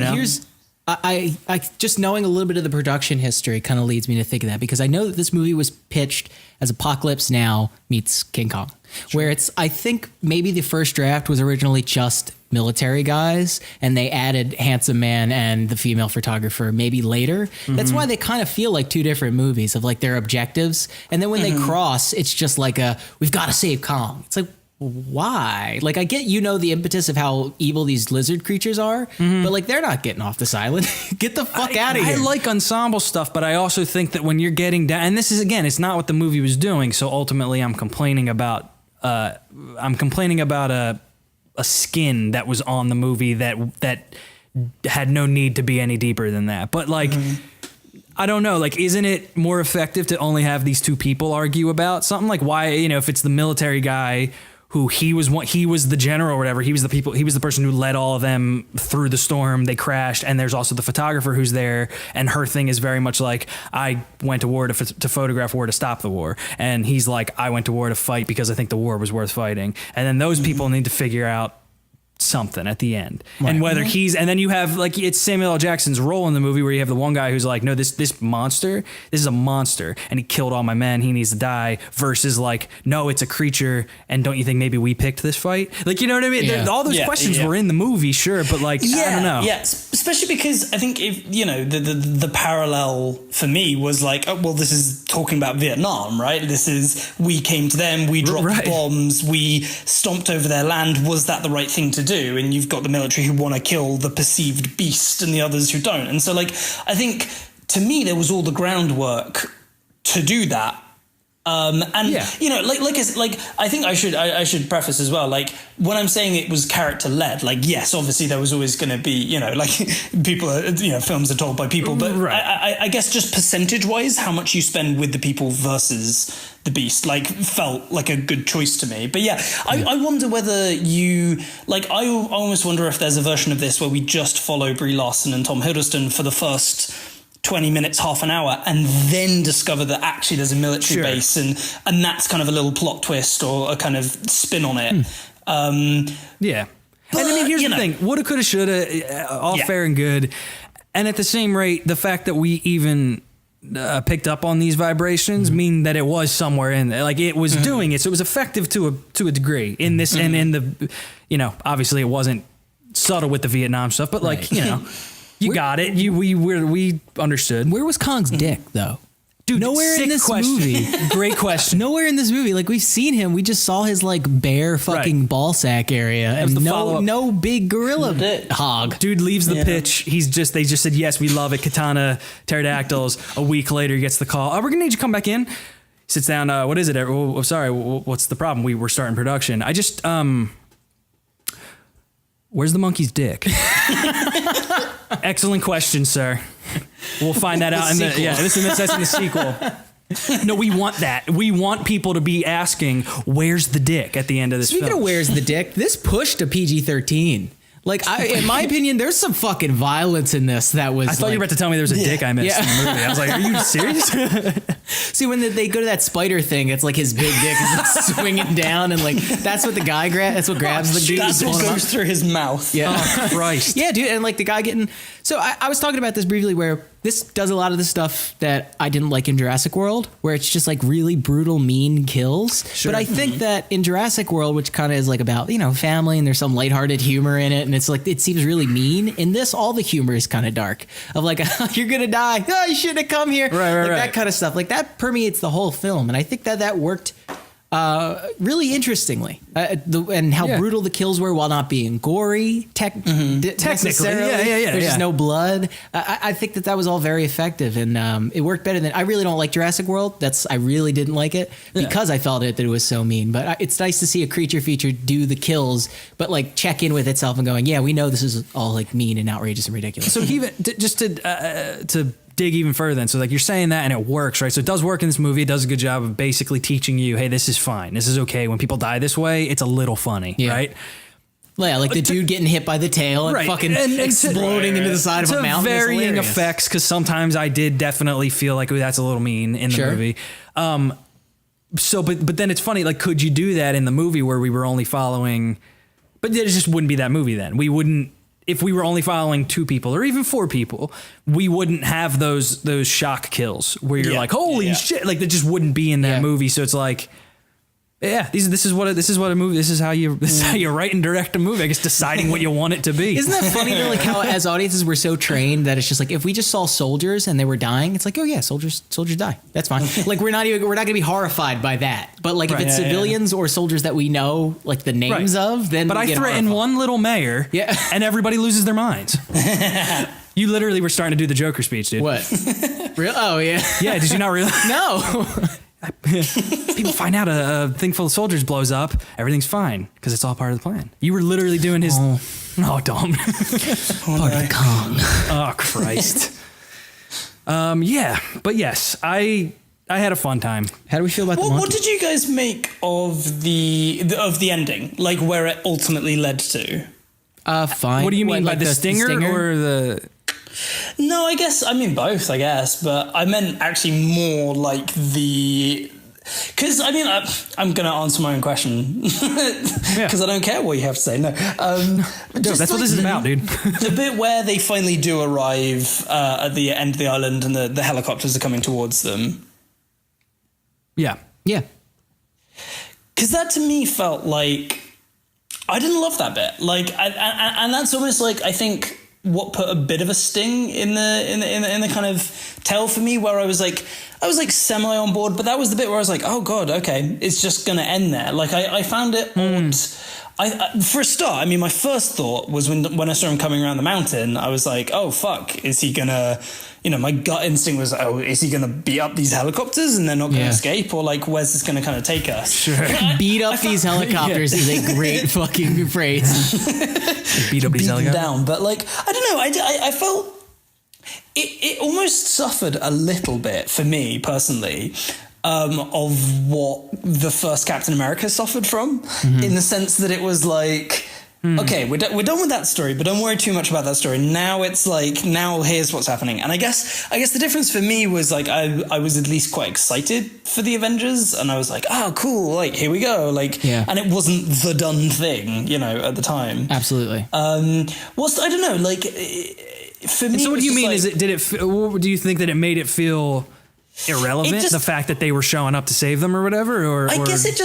I just knowing a little bit of the production history kind of leads me to think of that, because I know that this movie was pitched as Apocalypse Now meets King Kong, where I think maybe the first draft was originally just military guys and they added Handsome Man and the female photographer maybe later. That's why they kind of feel like two different movies of like their objectives. And then when they cross, it's just like we've got to save Kong. It's like, why? Like, I get, the impetus of how evil these lizard creatures are, but like, they're not getting off this island. Get the fuck out of here. I like ensemble stuff, but I also think that when you're getting down, and this is, again, it's not what the movie was doing. So ultimately I'm complaining about a skin that was on the movie that had no need to be any deeper than that. But like, I don't know, like, isn't it more effective to only have these two people argue about something? Like, why, if it's the military guy who he was the general or whatever. He was the person who led all of them through the storm. They crashed. And there's also the photographer who's there. And her thing is very much like, I went to war to photograph war to stop the war. And he's like, I went to war to fight because I think the war was worth fighting. And then those people need to figure out something at the end. Right. And whether and then you have like, it's Samuel L. Jackson's role in the movie where you have the one guy who's like, no, this is a monster and he killed all my men, he needs to die, versus like, no, it's a creature and don't you think maybe we picked this fight? Like, you know what I mean? Yeah. All those questions were in the movie, sure, but like, I don't know. Yeah, especially because I think if, you know, the parallel for me was like, oh, well, this is talking about Vietnam, right? This is, we came to them, we dropped bombs, we stomped over their land. Was that the right thing to do? And you've got the military who want to kill the perceived beast and the others who don't. And so, like, I think to me there was all the groundwork to do that. You know, I think I should preface as well, like, when I'm saying it was character led, like, yes, obviously there was always going to be, you know, like, people are, you know, films are told by people, but I guess just percentage wise, how much you spend with the people versus the beast, like, felt like a good choice to me. But I wonder whether you, like, I almost wonder if there's a version of this where we just follow Brie Larson and Tom Hiddleston for the first 20 minutes, half an hour, and then discover that actually there's a military base, and that's kind of a little plot twist or a kind of spin on it. Yeah. But, and I mean, here's the thing. Woulda, coulda, shoulda, all fair and good. And at the same rate, the fact that we even picked up on these vibrations mean that it was somewhere in there. Like, it was doing it. So it was effective to a degree in this, and in the, you know, obviously it wasn't subtle with the Vietnam stuff, but like, you know, you got it. We understood. Where was Kong's dick, though? Dude, nowhere in this movie. Great question. Nowhere in this movie. Like, we've seen him. We just saw his like bare fucking ball sack area, and no big gorilla hog. Dude leaves the pitch. They just said, yes, we love it. Katana pterodactyls. A week later, he gets the call. Oh, we're gonna need you to come back in. Sits down. What is it? Oh, sorry. What's the problem? We were starting production. I just where's the monkey's dick? Excellent question, sir. We'll find that out in the that's in the sequel. No, we want that. We want people to be asking, "Where's the dick?" at the end of this Speaking film. of where's the dick, this pushed to PG-13. Like, in my opinion, there's some fucking violence in this that was. I thought you were about to tell me there was a dick I missed in the movie. I was like, are you serious? See, when they go to that spider thing, it's like his big dick is like swinging down, and like that's what the guy grabs. That's what grabs the dude. That's what goes through his mouth. Yeah, oh, Christ. Yeah, dude, and like the guy getting. So I was talking about this briefly, where this does a lot of the stuff that I didn't like in Jurassic World, where it's just like really brutal, mean kills. Sure. But I think that in Jurassic World, which kind of is like about, you know, family, and there's some lighthearted humor in it, and it's like it seems really mean. In this, all the humor is kind of dark, of like, you're gonna die, oh, you shouldn't have come here, right. That kind of stuff. Like, that permeates the whole film, and I think that worked really interestingly, and how brutal the kills were while not being gory. Technically, there's just no blood. I think that was all very effective, and it worked better than. I really don't like Jurassic World. I really didn't like it because I felt that it was so mean. But it's nice to see a creature feature do the kills, but like check in with itself and going, yeah, we know this is all like mean and outrageous and ridiculous. So even just to dig even further then. So like, you're saying that and it works, right? So it does work in this movie. It does a good job of basically teaching you, hey, this is fine. This is okay. When people die this way, it's a little funny, right? Yeah, like the dude getting hit by the tail and fucking exploding into the side of a mountain. Varying effects, because sometimes I did definitely feel like, oh, that's a little mean in the movie. So, but then it's funny, like, could you do that in the movie where we were only following, but it just wouldn't be that movie then. We wouldn't, if we were only following 2 people or even 4 people, we wouldn't have those shock kills where you're like, holy shit, like that just wouldn't be in that movie. So it's like, this is what a movie. This is how you write and direct a movie. I guess deciding what you want it to be. Isn't that funny though? Like how as audiences we're so trained that it's just like, if we just saw soldiers and they were dying, it's like, oh yeah, soldiers die. That's fine. Like we're not going to be horrified by that. But like if it's civilians or soldiers that we know like the names of, then. But I threaten one little mayor, and everybody loses their minds. You literally were starting to do the Joker speech, dude. What? Real? Oh yeah. Yeah. Did you not realize? No. People find out a thing full of soldiers blows up, everything's fine because it's all part of the plan. You were literally doing his Dom. Part of the Kong. Oh Christ. But yes, I I had a fun time. How do we feel about the monkey? What did you guys make of the ending? Like where it ultimately led to? Fine. What do you mean by like the stinger or the? No, I mean both, I guess, but I meant actually more like the. Because I mean, I'm going to answer my own question because I don't care what you have to say. No, that's what this is about, dude. The bit where they finally do arrive at the end of the island and the helicopters are coming towards them. Yeah. Because that to me felt like I didn't love that bit. Like, and that's almost like I think what put a bit of a sting in the kind of tell for me, where I was like semi on board, but that was the bit where I was like, oh god, okay, it's just gonna end there. Like I found it odd. I for a start, I mean, my first thought was when I saw him coming around the mountain, I was like, oh fuck, is he gonna? You know, my gut instinct was, oh, is he gonna beat up these helicopters and they're not gonna escape, or like, where's this gonna kind of take us? Sure. Beat up these helicopters is a great fucking phrase. Beat up these helicopters down, but like, I don't know, I felt it almost suffered a little bit for me personally. Of what the first Captain America suffered from, in the sense that it was like, okay, we're done with that story, but don't worry too much about that story. Now it's like, now here's what's happening. And I guess the difference for me was like, I was at least quite excited for the Avengers, and I was like, oh, cool, like, here we go. Like, and it wasn't the done thing, you know, at the time. Absolutely. I don't know, like, for me. So what do you mean? Like, do you think that it made it feel irrelevant, the fact that they were showing up to save them or whatever? Or I guess it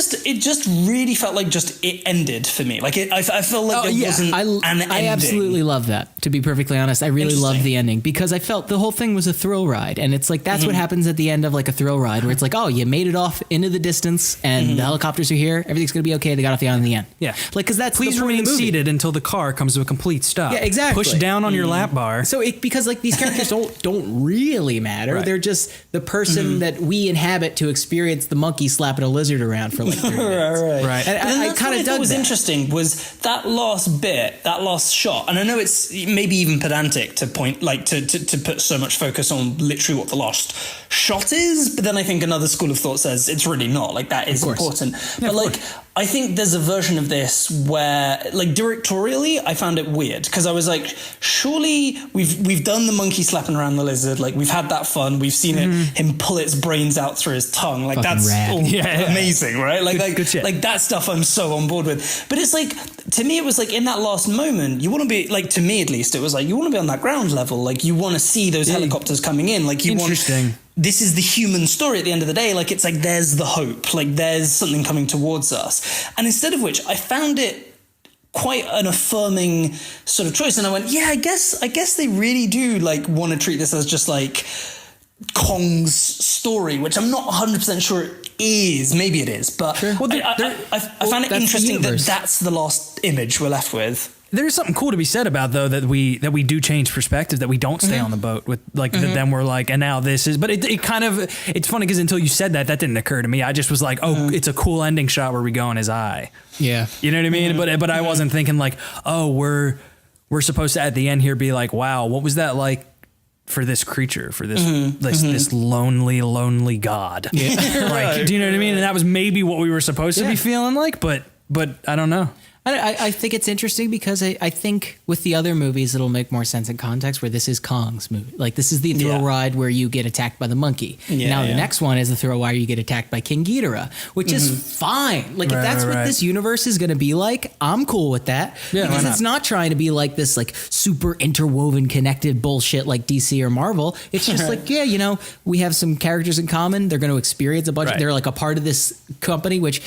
just really felt like just it ended for me. Like I felt like it wasn't an ending. I absolutely love that. To be perfectly honest, I really love the ending because I felt the whole thing was a thrill ride, and it's like that's what happens at the end of like a thrill ride, where it's like, oh, you made it off into the distance, and the helicopters are here, everything's gonna be okay. They got off the island in the end. Yeah, like because that's please the point remain of the movie. seated until the car comes to a complete stop. Yeah, exactly. Push down on your lap bar. So because like these characters don't really matter. Right. They're just the person that we inhabit to experience the monkey slapping a lizard around for like 30 minutes. Right. And I kind of dug was that. interesting was that last bit, that last shot, and I know it's maybe even pedantic to point like to put so much focus on literally what the last shot is, but then I think another school of thought says it's really not. Like that is important. But like I think there's a version of this where, like, directorially, I found it weird because I was like, surely we've done the monkey slapping around the lizard, like we've had that fun, we've seen him pull its brains out through his tongue, like fucking that's rad. all amazing, right? Like good shit. Like that stuff I'm so on board with. But it's like, to me, it was like in that last moment, you want to be like, to me at least, it was like you want to be on that ground level, like you want to see those helicopters coming in, like you want. This is the human story at the end of the day. Like, it's like, there's the hope. Like, there's something coming towards us. And instead of which, I found it quite an affirming sort of choice. And I went, yeah, I guess they really do, like, want to treat this as just, like, Kong's story, which I'm not 100% sure it is. Maybe it is. But Well, I found it interesting that that's the last image we're left with. There's something cool to be said about though that we do change perspective, that we don't stay on the boat with like then we're like, and now this is, but it kind of, it's funny because until you said that didn't occur to me. I just was like, oh, it's a cool ending shot where we go in his eye. Yeah, you know what I mean. But I wasn't thinking like, oh, we're supposed to at the end here be like, wow, what was that like for this creature, for this this lonely god? Yeah. Like, do you know what I mean? And that was maybe what we were supposed to be feeling like, but I don't know. I think it's interesting because I think with the other movies, it'll make more sense in context where this is Kong's movie. Like, this is the thrill ride where you get attacked by the monkey. Now, the next one is the thrill ride where you get attacked by King Ghidorah, which is fine. Like, if that's what this universe is going to be like, I'm cool with that. Yeah, because it's not trying to be like this, like, super interwoven, connected bullshit like DC or Marvel. It's just like, yeah, you know, we have some characters in common. They're going to experience a bunch. They're like a part of this company, which...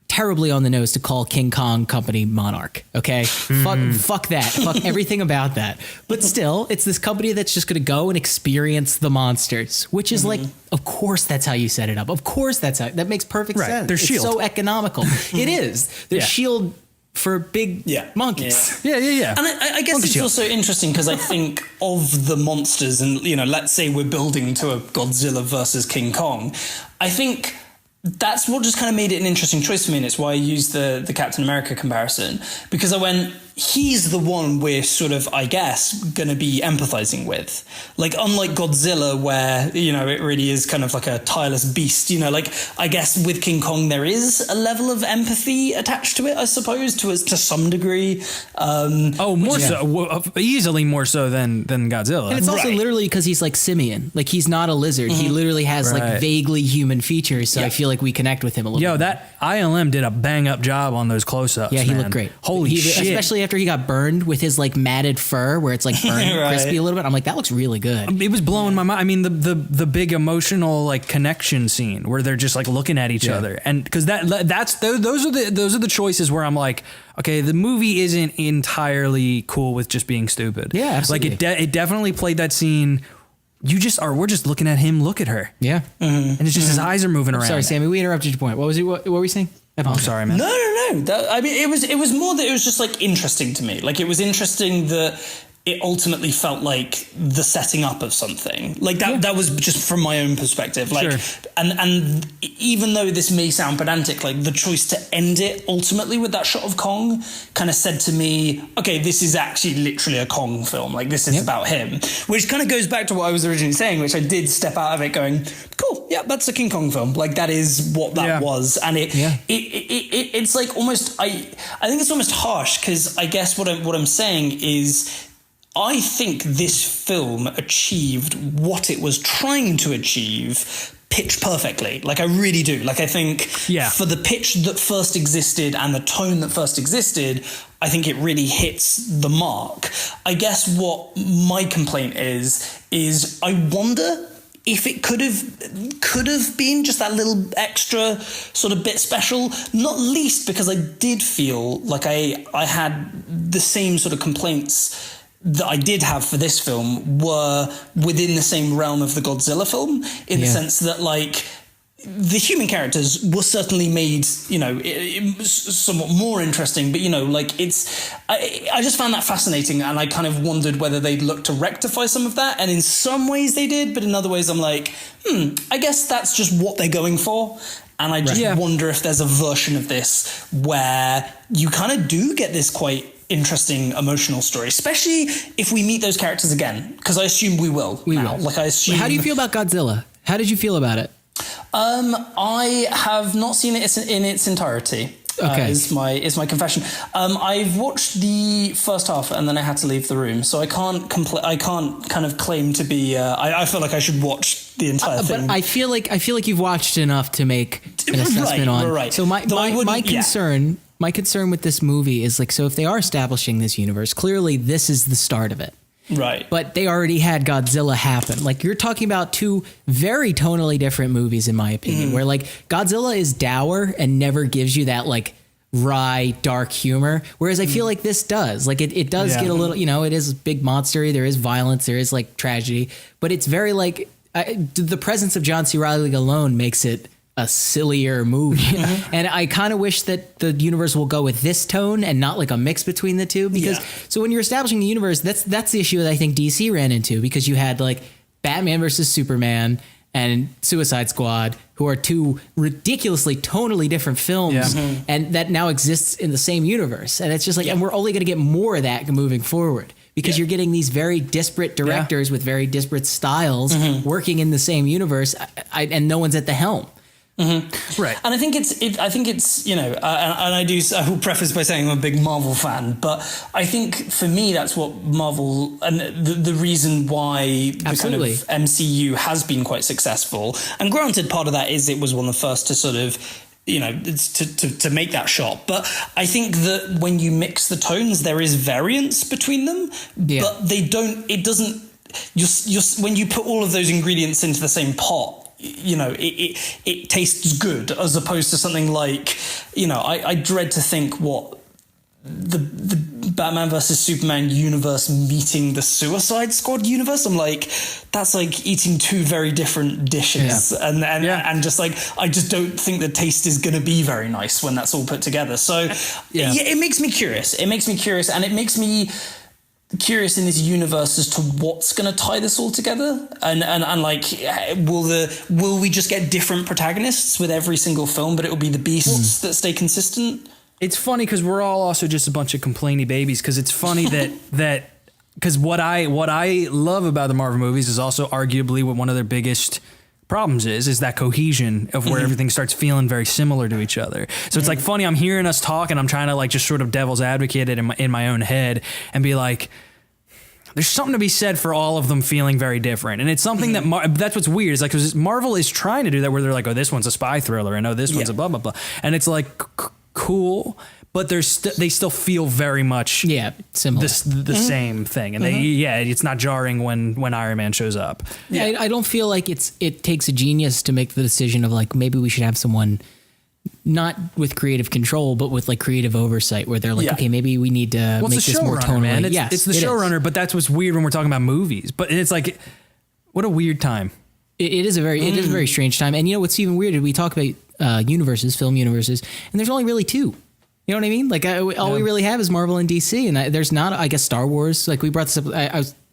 terribly on the nose to call King Kong company Monarch. Okay. Fuck that. Fuck everything about that. But still, it's this company that's just going to go and experience the monsters, which is like, of course, that's how you set it up. Of course, that makes perfect sense. They're It's so economical. It is. They're shield for big monkeys. Yeah. And I guess it's also interesting because I think of the monsters and, you know, let's say we're building to a Godzilla versus King Kong. I think that's what just kind of made it an interesting choice for me, and it's why I used the Captain America comparison, because I went, he's the one we're sort of, I guess, going to be empathizing with. Like, unlike Godzilla, where, you know, it really is kind of like a tireless beast, you know, like, I guess with King Kong, there is a level of empathy attached to it, I suppose, to some degree. Easily more so than Godzilla. And it's also Right. literally because he's like simian. Like, he's not a lizard. He literally has like vaguely human features. So I feel like we connect with him a little bit. That ILM did a bang up job on those close-ups. Yeah, he man. looked great. Holy shit. Especially after he got burned with his like matted fur where it's like burned Right. crispy a little bit. I'm like, that looks really good. It was blowing my mind. I mean, the big emotional like connection scene where they're just like looking at each other, and because those are the choices where I'm like, okay, the movie isn't entirely cool with just being stupid. Yeah, absolutely. Like it definitely played that scene. We're just looking at him look at her. Yeah. And it's just his eyes are moving around. Sorry, Sammy, we interrupted your point. What were we saying? I'm sorry, man. No. I mean, it was more that it was just like interesting to me. Like, it was interesting that it ultimately felt like the setting up of something. Like that was just from my own perspective. Like, Sure. and even though this may sound pedantic, like the choice to end it ultimately with that shot of Kong kind of said to me, okay, this is actually literally a Kong film. Like, this is about him, which kind of goes back to what I was originally saying, which I did step out of it going, cool. Yeah, that's a King Kong film. Like, that is what that was. And it's like almost, I think it's almost harsh, because I guess what I'm saying is, I think this film achieved what it was trying to achieve pitch perfectly. Like, I really do. Like, I think for the pitch that first existed and the tone that first existed, I think it really hits the mark. I guess what my complaint is I wonder if it could have been just that little extra sort of bit special, not least because I did feel like I had the same sort of complaints that I did have for this film were within the same realm of the Godzilla film, in the sense that, like, the human characters were certainly made, you know, somewhat more interesting, but, you know, like, I just found that fascinating, and I kind of wondered whether they'd look to rectify some of that, and in some ways they did, but in other ways I'm like, I guess that's just what they're going for. And I just wonder if there's a version of this where you kind of do get this quite interesting emotional story, especially if we meet those characters again, because I assume we will. We will. Like, I assume. How do you feel about Godzilla? How did you feel about it? I have not seen it in its entirety. Okay. Is my confession. I've watched the first half and then I had to leave the room, so I can't kind of claim to be. I feel like I should watch the entire thing. But I feel like you've watched enough to make an assessment on. Right. So my concern with this movie is, like, so if they are establishing this universe, clearly this is the start of it. Right. But they already had Godzilla happen. Like, you're talking about two very tonally different movies, in my opinion, where, like, Godzilla is dour and never gives you that, like, wry, dark humor. Whereas I feel like this does. Like, it does get a little, you know, it is a big monster. There is violence. There is, like, tragedy. But it's very, like, the presence of John C. Reilly alone makes it a sillier movie. And I kind of wish that the universe will go with this tone and not like a mix between the two, because so when you're establishing the universe, that's the issue that I think DC ran into, because you had like Batman versus Superman and Suicide Squad, who are two ridiculously tonally different films, and that now exists in the same universe. And it's just like, and we're only going to get more of that moving forward, because you're getting these very disparate directors with very disparate styles working in the same universe, and no one's at the helm. Right. And I think it's you know, and I will preface by saying I'm a big Marvel fan, but I think for me that's what Marvel, and the reason why the kind of MCU has been quite successful. And granted, part of that is it was one of the first to sort of, you know, to make that shot. But I think that when you mix the tones, there is variance between them, but it doesn't. When you put all of those ingredients into the same pot, you know, it tastes good, as opposed to something like, you know, I dread to think what the Batman versus Superman universe meeting the Suicide Squad universe. I'm like, that's like eating two very different dishes, and just like, I just don't think the taste is going to be very nice when that's all put together. So it makes me curious. And it makes me curious in this universe as to what's going to tie this all together, and like, will we just get different protagonists with every single film, but it will be the beasts that stay consistent? It's funny because we're all also just a bunch of complainy babies. Because it's funny that because what I love about the Marvel movies is also arguably what one of their biggest problems is that cohesion of where everything starts feeling very similar to each other. So it's like funny. I'm hearing us talk and I'm trying to like just sort of devil's advocate it in my own head and be like, there's something to be said for all of them feeling very different. And it's something that that's what's weird. It's like, because Marvel is trying to do that where they're like, oh, this one's a spy thriller and oh, this one's a blah, blah, blah. And it's like, cool, but they still feel very much similar. The same thing. And it's not jarring when Iron Man shows up. Yeah, I don't feel like it takes a genius to make the decision of like, maybe we should have someone not with creative control, but with like creative oversight where they're like, okay, maybe we need to make this more tonal. Man. It's the showrunner, but that's what's weird when we're talking about movies. But it's like, what a weird time. It is a very strange time. And you know what's even weirder? We talk about film universes, and there's only really two. You know what I mean? Like all we really have is Marvel and DC, and there's not, I guess, Star Wars. Like we brought this up.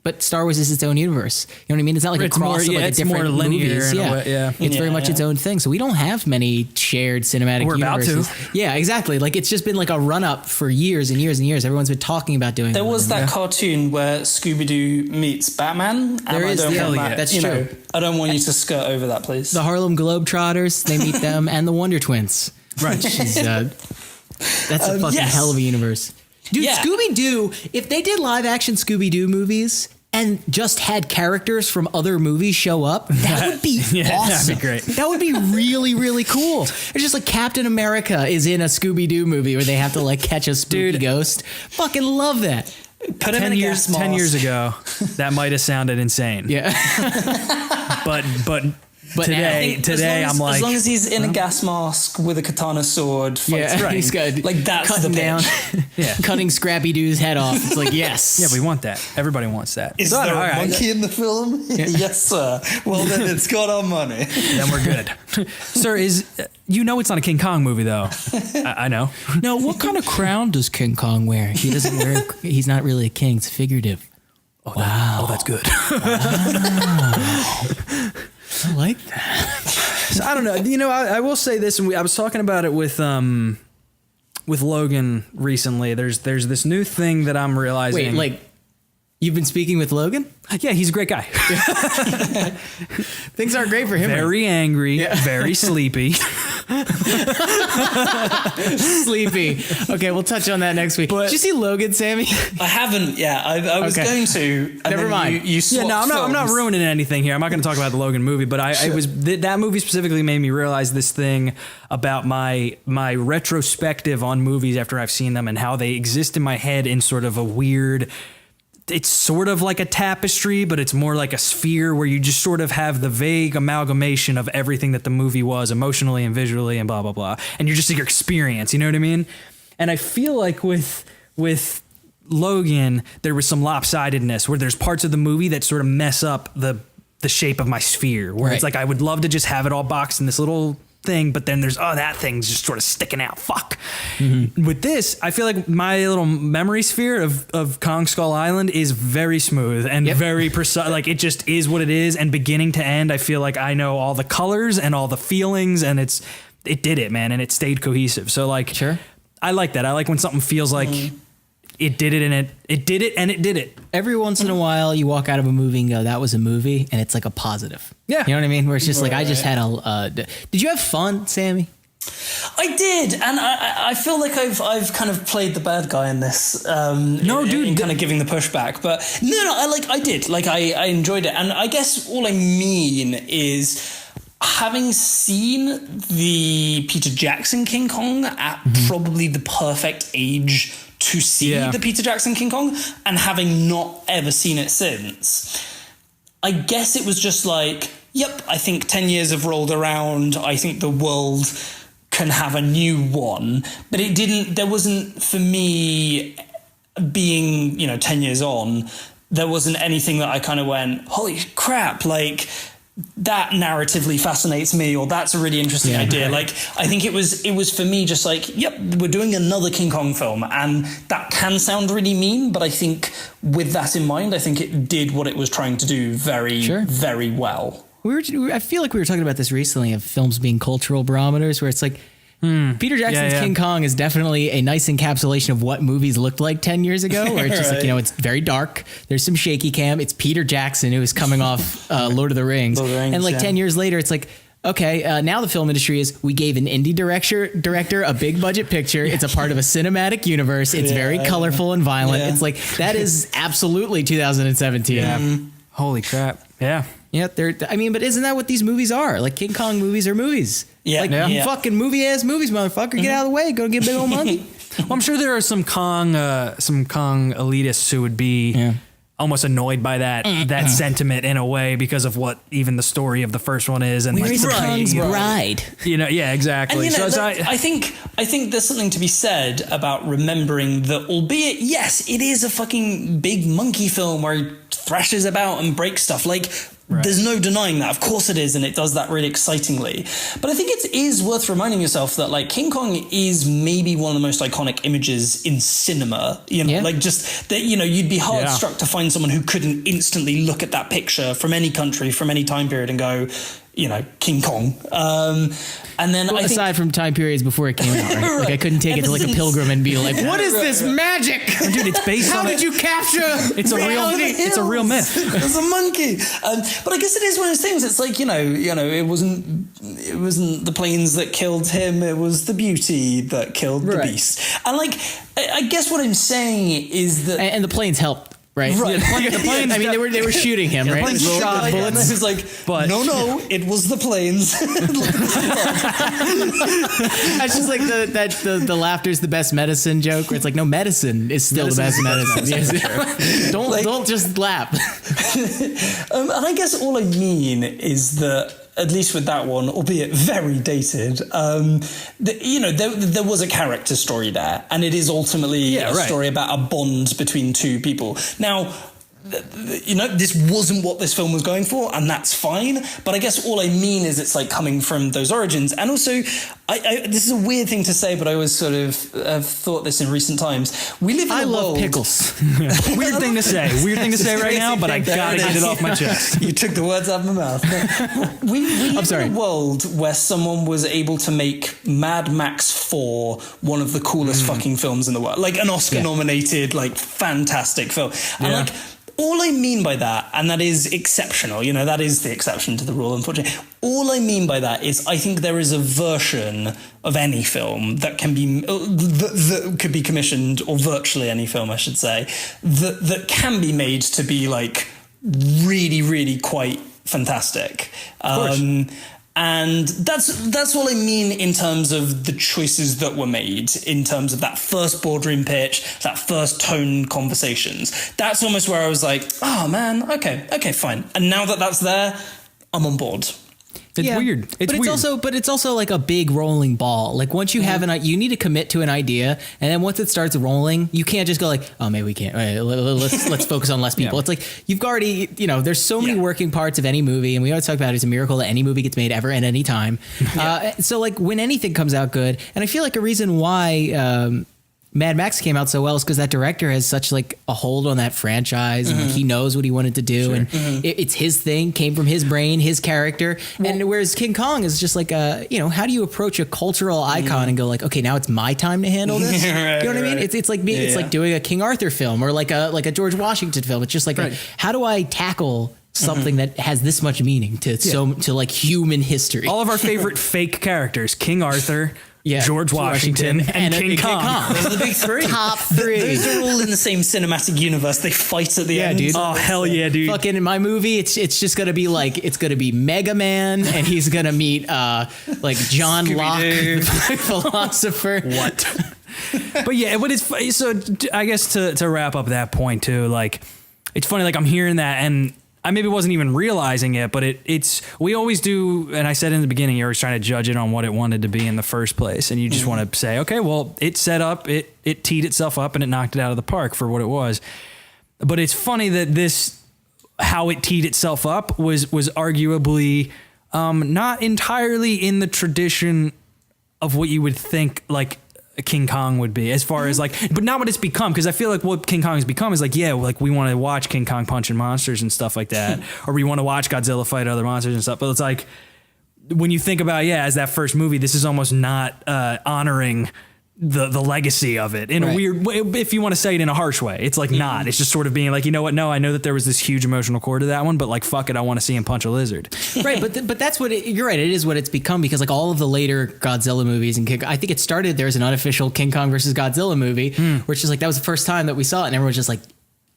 But Star Wars is its own universe. You know what I mean? It's not like a cross of like a different more linear movies. It's very much its own thing. So we don't have many shared cinematic universes. We're about to. Yeah, exactly. Like it's just been like a run up for years and years and years. Everyone's been talking about doing. There was that cartoon where Scooby-Doo meets Batman. That's true. I don't want you to skirt over that, please. The Harlem Globetrotters, they meet them, and the Wonder Twins. Right. That's a fucking hell of a universe. Dude, Scooby-Doo, if they did live action Scooby-Doo movies and just had characters from other movies show up, that would be awesome. That'd be great. That would be really, really cool. It's just like Captain America is in a Scooby-Doo movie where they have to like catch a spooky ghost. Fucking love that. Put him in a gas mask. 10 years ago, that might have sounded insane. Yeah. But today I'm like, as long as he's in a gas mask with a katana sword, he's good. Like that's cutting the down, Yeah. cutting Scrappy Doo's head off. It's like yes, yeah, we want that. Everybody wants that. Is there a monkey in the film? Yes, sir. Well, then it's got our money. Then we're good. Sir, it's not a King Kong movie though. I know. No, what kind of crown does King Kong wear? He doesn't wear. He's not really a king. It's figurative. Oh, wow. That's good. Wow. I like that. So, I don't know. You know, I will say this, and I was talking about it with Logan recently. There's this new thing that I'm realizing. Wait, like you've been speaking with Logan? Yeah, he's a great guy. Things aren't great for him. Very angry, very sleepy. Sleepy. Okay, we'll touch on that next week. Did you see Logan, Sammy? I haven't. Yeah, I was going to. Never mind. You I'm not ruining anything here. I'm not going to talk about the Logan movie, but that movie specifically made me realize this thing about my retrospective on movies after I've seen them and how they exist in my head in sort of a weird. It's sort of like a tapestry, but it's more like a sphere where you just sort of have the vague amalgamation of everything that the movie was emotionally and visually and blah, blah, blah. And you're just your experience, you know what I mean? And I feel like with Logan, there was some lopsidedness where there's parts of the movie that sort of mess up the shape of my sphere, where it's like I would love to just have it all boxed in this little thing, but then there's that thing's just sort of sticking out. Fuck. Mm-hmm. With this, I feel like my little memory sphere of Kong Skull Island is very smooth and very precise. Like it just is what it is, and beginning to end, I feel like I know all the colors and all the feelings, and it did it, man, and it stayed cohesive. So like, sure, I like that. I like when something feels like it did it, and it did it, and it did it. Every once in a while, you walk out of a movie and go, "That was a movie," and it's like a positive. Yeah, you know what I mean? Where it's just like, I just had a. Did you have fun, Sammy? I did, and I feel like I've kind of played the bad guy in this. In kind of giving the pushback, but no, I did. Like I enjoyed it, and I guess all I mean is, having seen the Peter Jackson King Kong at probably the perfect age to see the Peter Jackson King Kong, and having not ever seen it since, I guess it was just like, yep, I think 10 years have rolled around. I think the world can have a new one. But there wasn't, for me, being, 10 years on, there wasn't anything that I kind of went, holy crap, like, that narratively fascinates me, or that's a really interesting idea. Like, I think it was for me just like, yep, we're doing another King Kong film, and that can sound really mean, but I think with that in mind, I think it did what it was trying to do very, very well. I feel like we were talking about this recently, of films being cultural barometers, where it's like, Peter Jackson's Yeah. King Kong is definitely a nice encapsulation of what movies looked like 10 years ago, where it's just like, it's very dark. There's some shaky cam. It's Peter Jackson, who is coming off Lord of the Rings. And like 10 years later, it's like, okay, now the film industry is, we gave an indie director a big budget picture. It's a part of a cinematic universe. It's very colorful and violent. It's like, that is absolutely 2017. Yeah. Holy crap. Yeah. Yeah, but isn't that what these movies are? Like, King Kong movies are movies. Yeah. Like, fucking movie-ass movies, motherfucker. Get out of the way. Go get a big old monkey. Well, I'm sure there are some Kong elitists who would be almost annoyed by that sentiment in a way because of what even the story of the first one is. And Where is Kong's bride? Yeah, exactly. And, I think there's something to be said about remembering that, albeit, yes, it is a fucking big monkey film where he thrashes about and breaks stuff. Like, there's no denying that. Of course it is, and it does that really excitingly. But I think it is worth reminding yourself that, like, King Kong is maybe one of the most iconic images in cinema. Like, just that, you'd be hard struck to find someone who couldn't instantly look at that picture from any country, from any time period, and go, King Kong. And then aside from time periods before it came out, right? Like, I couldn't take it to like a pilgrim and be like, what is this magic? Dude, it's based on How did you capture it's a real myth. It's a monkey. But I guess it is one of those things. It's like, it wasn't the planes that killed him. It was the beauty that killed the beast. And like, I guess what I'm saying is that, and the planes helped. Right. Right. The planes, I mean, they were shooting him, right? planes shot bullets. It's like, but no, it was the planes. That's just like the laughter's the best medicine joke, where it's like, no, medicine is still the best medicine. Don't just laugh. And I guess all I mean is that, at least with that one, albeit very dated, there was a character story there, and it is ultimately a story about a bond between two people. Now, this wasn't what this film was going for, and that's fine. But I guess all I mean is it's like coming from those origins. And also, this is a weird thing to say, but I always sort of have thought this in recent times. We live in a world... I love pickles. Weird thing to say right now, but I gotta get it off my chest. You took the words out of my mouth. We live in a world where someone was able to make Mad Max 4 one of the coolest fucking films in the world. Like an Oscar-nominated, like, fantastic film. And like... all I mean by that, and that is exceptional, that is the exception to the rule, unfortunately. All I mean by that is I think there is a version of any film that can be, that could be commissioned, or virtually any film, I should say, that can be made to be like really, really quite fantastic. Of course. And that's what I mean in terms of the choices that were made, in terms of that first boardroom pitch, that first tone conversations. That's almost where I was like, oh man, okay, fine. And now that that's there, I'm on board. It's weird. It's also like a big rolling ball. Like, once you have you need to commit to an idea, and then once it starts rolling, you can't just go like, oh, maybe we can't. Right, let's focus on less people. It's like, you've already, there's so many working parts of any movie, and we always talk about it's a miracle that any movie gets made ever at any time. So like, when anything comes out good, and I feel like a reason why Mad Max came out so well is because that director has such like a hold on that franchise, and like, he knows what he wanted to do, and it's his thing, came from his brain, his character. And whereas King Kong is just like how do you approach a cultural icon and go like, okay, now it's my time to handle this? You know what I mean? It's like it's like doing a King Arthur film, or like a George Washington film. It's just like how do I tackle something that has this much meaning to like human history? All of our favorite fake characters: King Arthur, George Washington, and King Kong. Those are the big three. Top three. Those are all in the same cinematic universe. They fight at the end. Dude. Oh, hell yeah, dude. Fucking in my movie, it's just going to be like, it's going to be Mega Man, and he's going to meet like John Locke, the philosopher. What? But yeah, but it's so I guess to wrap up that point too, like, it's funny, like, I'm hearing that, and I maybe wasn't even realizing it, but it's we always do, and I said in the beginning, you're always trying to judge it on what it wanted to be in the first place, and you just want to say, okay, well, it set up, it teed itself up, and it knocked it out of the park for what it was. But it's funny that how it teed itself up was arguably not entirely in the tradition of what you would think, like, King Kong would be, as far as like, but not what it's become, because I feel like what King Kong has become is like, like, we want to watch King Kong punching monsters and stuff like that, or we want to watch Godzilla fight other monsters and stuff, but it's like, when you think about, as that first movie, this is almost not honoring the legacy of it in a weird way, if you want to say it in a harsh way. It's like not. It's just sort of being like, you know what? No, I know that there was this huge emotional core to that one, but like, fuck it, I want to see him punch a lizard. Right, but that's what you're right. It is what it's become, because like all of the later Godzilla movies and I think it started. There's an unofficial King Kong versus Godzilla movie, where it's just like that was the first time that we saw it, and everyone's just like,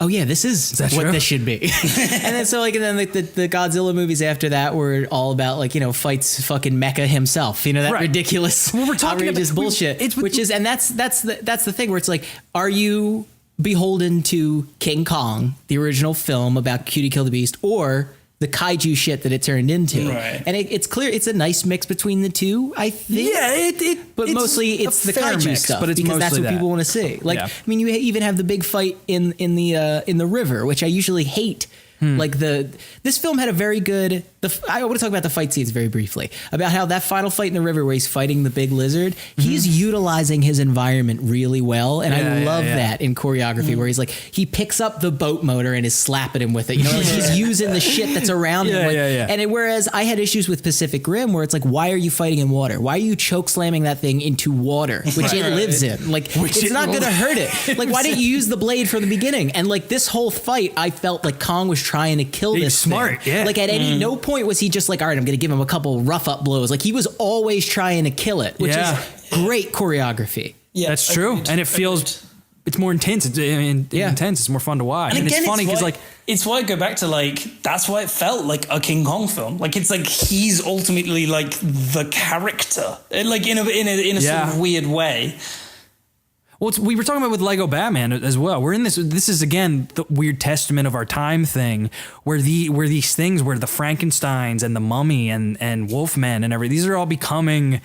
oh yeah, this is what true? This should be. And then the Godzilla movies after that were all about like, you know, fights fucking Mecha himself, you know, that ridiculous, we're talking outrageous about, bullshit. That's the thing where it's like, are you beholden to King Kong, the original film about Cutie Kill the Beast, or the kaiju shit that it turned into? Right. And it's clear it's a nice mix between the two, I think. Yeah, but mostly it's the kaiju mix, stuff, but it's because that's mostly what that. people want to see. Like, Yeah. I mean, you even have the big fight in the river, which I usually hate. Like this film had a very good. I want to talk about the fight scenes very briefly, about how that final fight in the river where he's fighting the big lizard. He's utilizing his environment really well, and I love that in choreography, where he's like, he picks up the boat motor and is slapping him with it. You know, like he's using the shit that's around him. Like, and whereas I had issues with Pacific Rim, where it's like, why are you fighting in water? Why are you choke slamming that thing into water, which it lives in? Like, it's not going to hurt it. Like, why didn't you use the blade from the beginning? And like this whole fight, I felt like Kong was trying to kill this smart, thing. yeah. Like at no point was he just like, all right, I'm going to give him a couple rough up blows. Like he was always trying to kill it, which is great choreography. Yeah, that's true. And it feels, it's more intense. It's intense. It's more fun to watch. And again, it's funny because like, it's why I go back to like, that's why it felt like a King Kong film. Like it's like he's ultimately like the character, like in a sort of weird way. Well, we were talking about with Lego Batman as well. We're in this. This is again the weird testament of our time thing, where these things, where the Frankensteins and the Mummy and Wolfman and everything, these are all becoming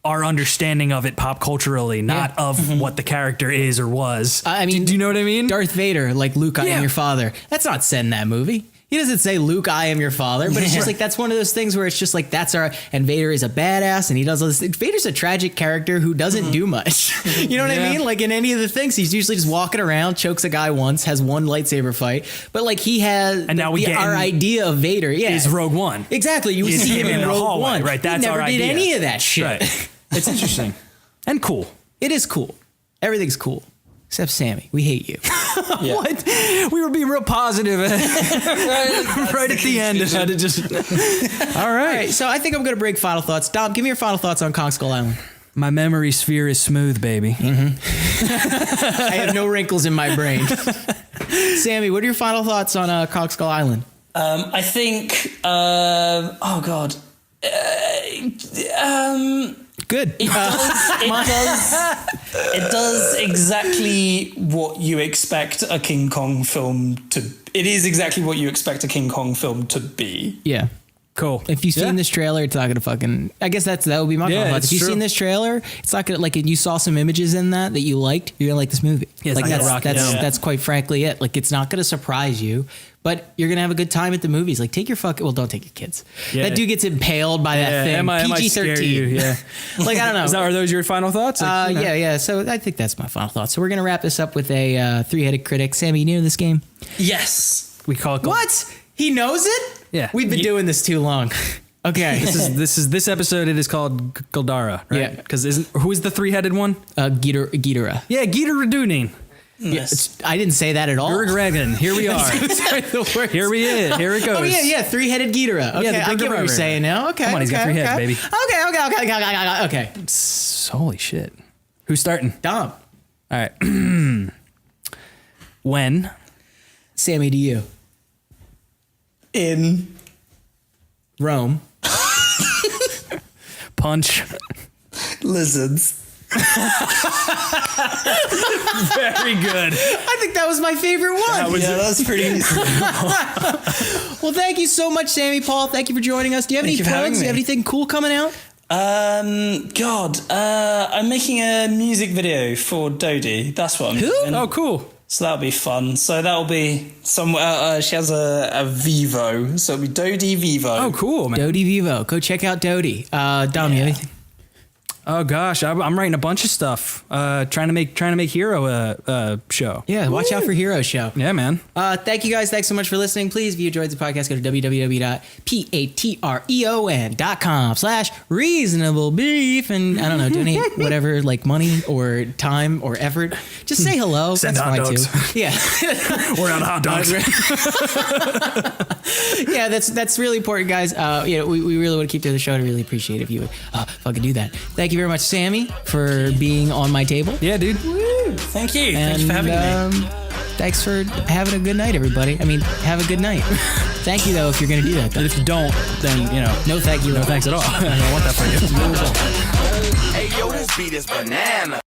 our understanding of it pop culturally, not of what the character is or was. I mean, do you know what I mean? Darth Vader, like Luke, I am your father. That's not said in that movie. He doesn't say, Luke, I am your father, but it's just like, that's one of those things where it's just like, and Vader is a badass and he does all this. Vader's a tragic character who doesn't do much. You know what I mean? Like in any of the things, he's usually just walking around, chokes a guy once, has one lightsaber fight, but like he has, and now our idea of Vader is Rogue One. Exactly. You see him in Rogue One. Right. That's he never our did idea. any of that shit. Right. It's interesting and cool. It is cool. Everything's cool. Except Sammy. We hate you. What? We were being real positive right at the end. Had to just. All right. So I think I'm going to break final thoughts. Dom, give me your final thoughts on Kong Skull Island. My memory sphere is smooth, baby. I have no wrinkles in my brain. Sammy, what are your final thoughts on Kong Skull Island? I think. Oh God. Good. It does exactly what you expect a King Kong film to. It is exactly what you expect a King Kong film to be. Yeah. Cool. If you've seen this trailer, it's not gonna fucking. I guess that would be my final thoughts. If you've seen this trailer, it's not gonna like. And you saw some images in that you liked, you're gonna like this movie. Yeah, like that's quite frankly it. Like it's not gonna surprise you, but you're gonna have a good time at the movies. Like take your fucking. Well, don't take your kids. Yeah. That dude gets impaled by that thing. PG-13. Yeah. Like I don't know. Are those your final thoughts? Like, yeah. So I think that's my final thoughts. So we're gonna wrap this up with a three-headed critic. Sammy, you know this game? Yes. We call it. What? He knows it? Yeah. We've been doing this too long. Okay. This episode. It is called Gildara, right? Yeah. Because who is the three-headed one? Ghidorah. Yeah, Ghidorah. Yes. I didn't say that at all. Dragon. Here we are. Here we is. Here it goes. Oh yeah, three-headed Ghidorah. Okay, Yeah, I get what you're saying now. Okay, come on, he's got three heads, baby. Okay. Holy shit. Who's starting? Dom. All right. When? Sammy, to you. In Rome. Punch. Lizards. Very good. I think that was my favorite one. That's pretty easy. Well, thank you so much, Sammy Paul. Thank you for joining us. Do you have any plugs? Do you have anything cool coming out? I'm making a music video for Dodie. That's what I'm doing. Oh, cool. So that'll be fun. So that'll be somewhere. She has a Vivo, so it'll be Dodie Vivo. Oh, cool, man. Dodie Vivo. Go check out Dodie. Dom, you have anything? Oh gosh, I'm writing a bunch of stuff. Trying to make Hero a show. Yeah, watch out for Hero Show. Yeah, man. Thank you guys. Thanks so much for listening. Please, if you enjoyed the podcast, go to www.patreon.com/reasonablebeef and I don't know, donate whatever, like money or time or effort. Just say hello. Send That's hot fine dogs. too. Yeah. We're on hot dogs. Yeah, that's really important, guys. We really want to keep doing the show. And I really appreciate it if you would fucking do that. Thank you very much, Sammy, for being on my table. Yeah, dude. Woo, thank you. Thanks for having me. Thanks for having a good night, everybody. I mean, have a good night. Thank you, though, if you're going to do that. And if you don't, then, no thank you. No thanks at all. I don't want that for you. Hey, yo, this beat is banana.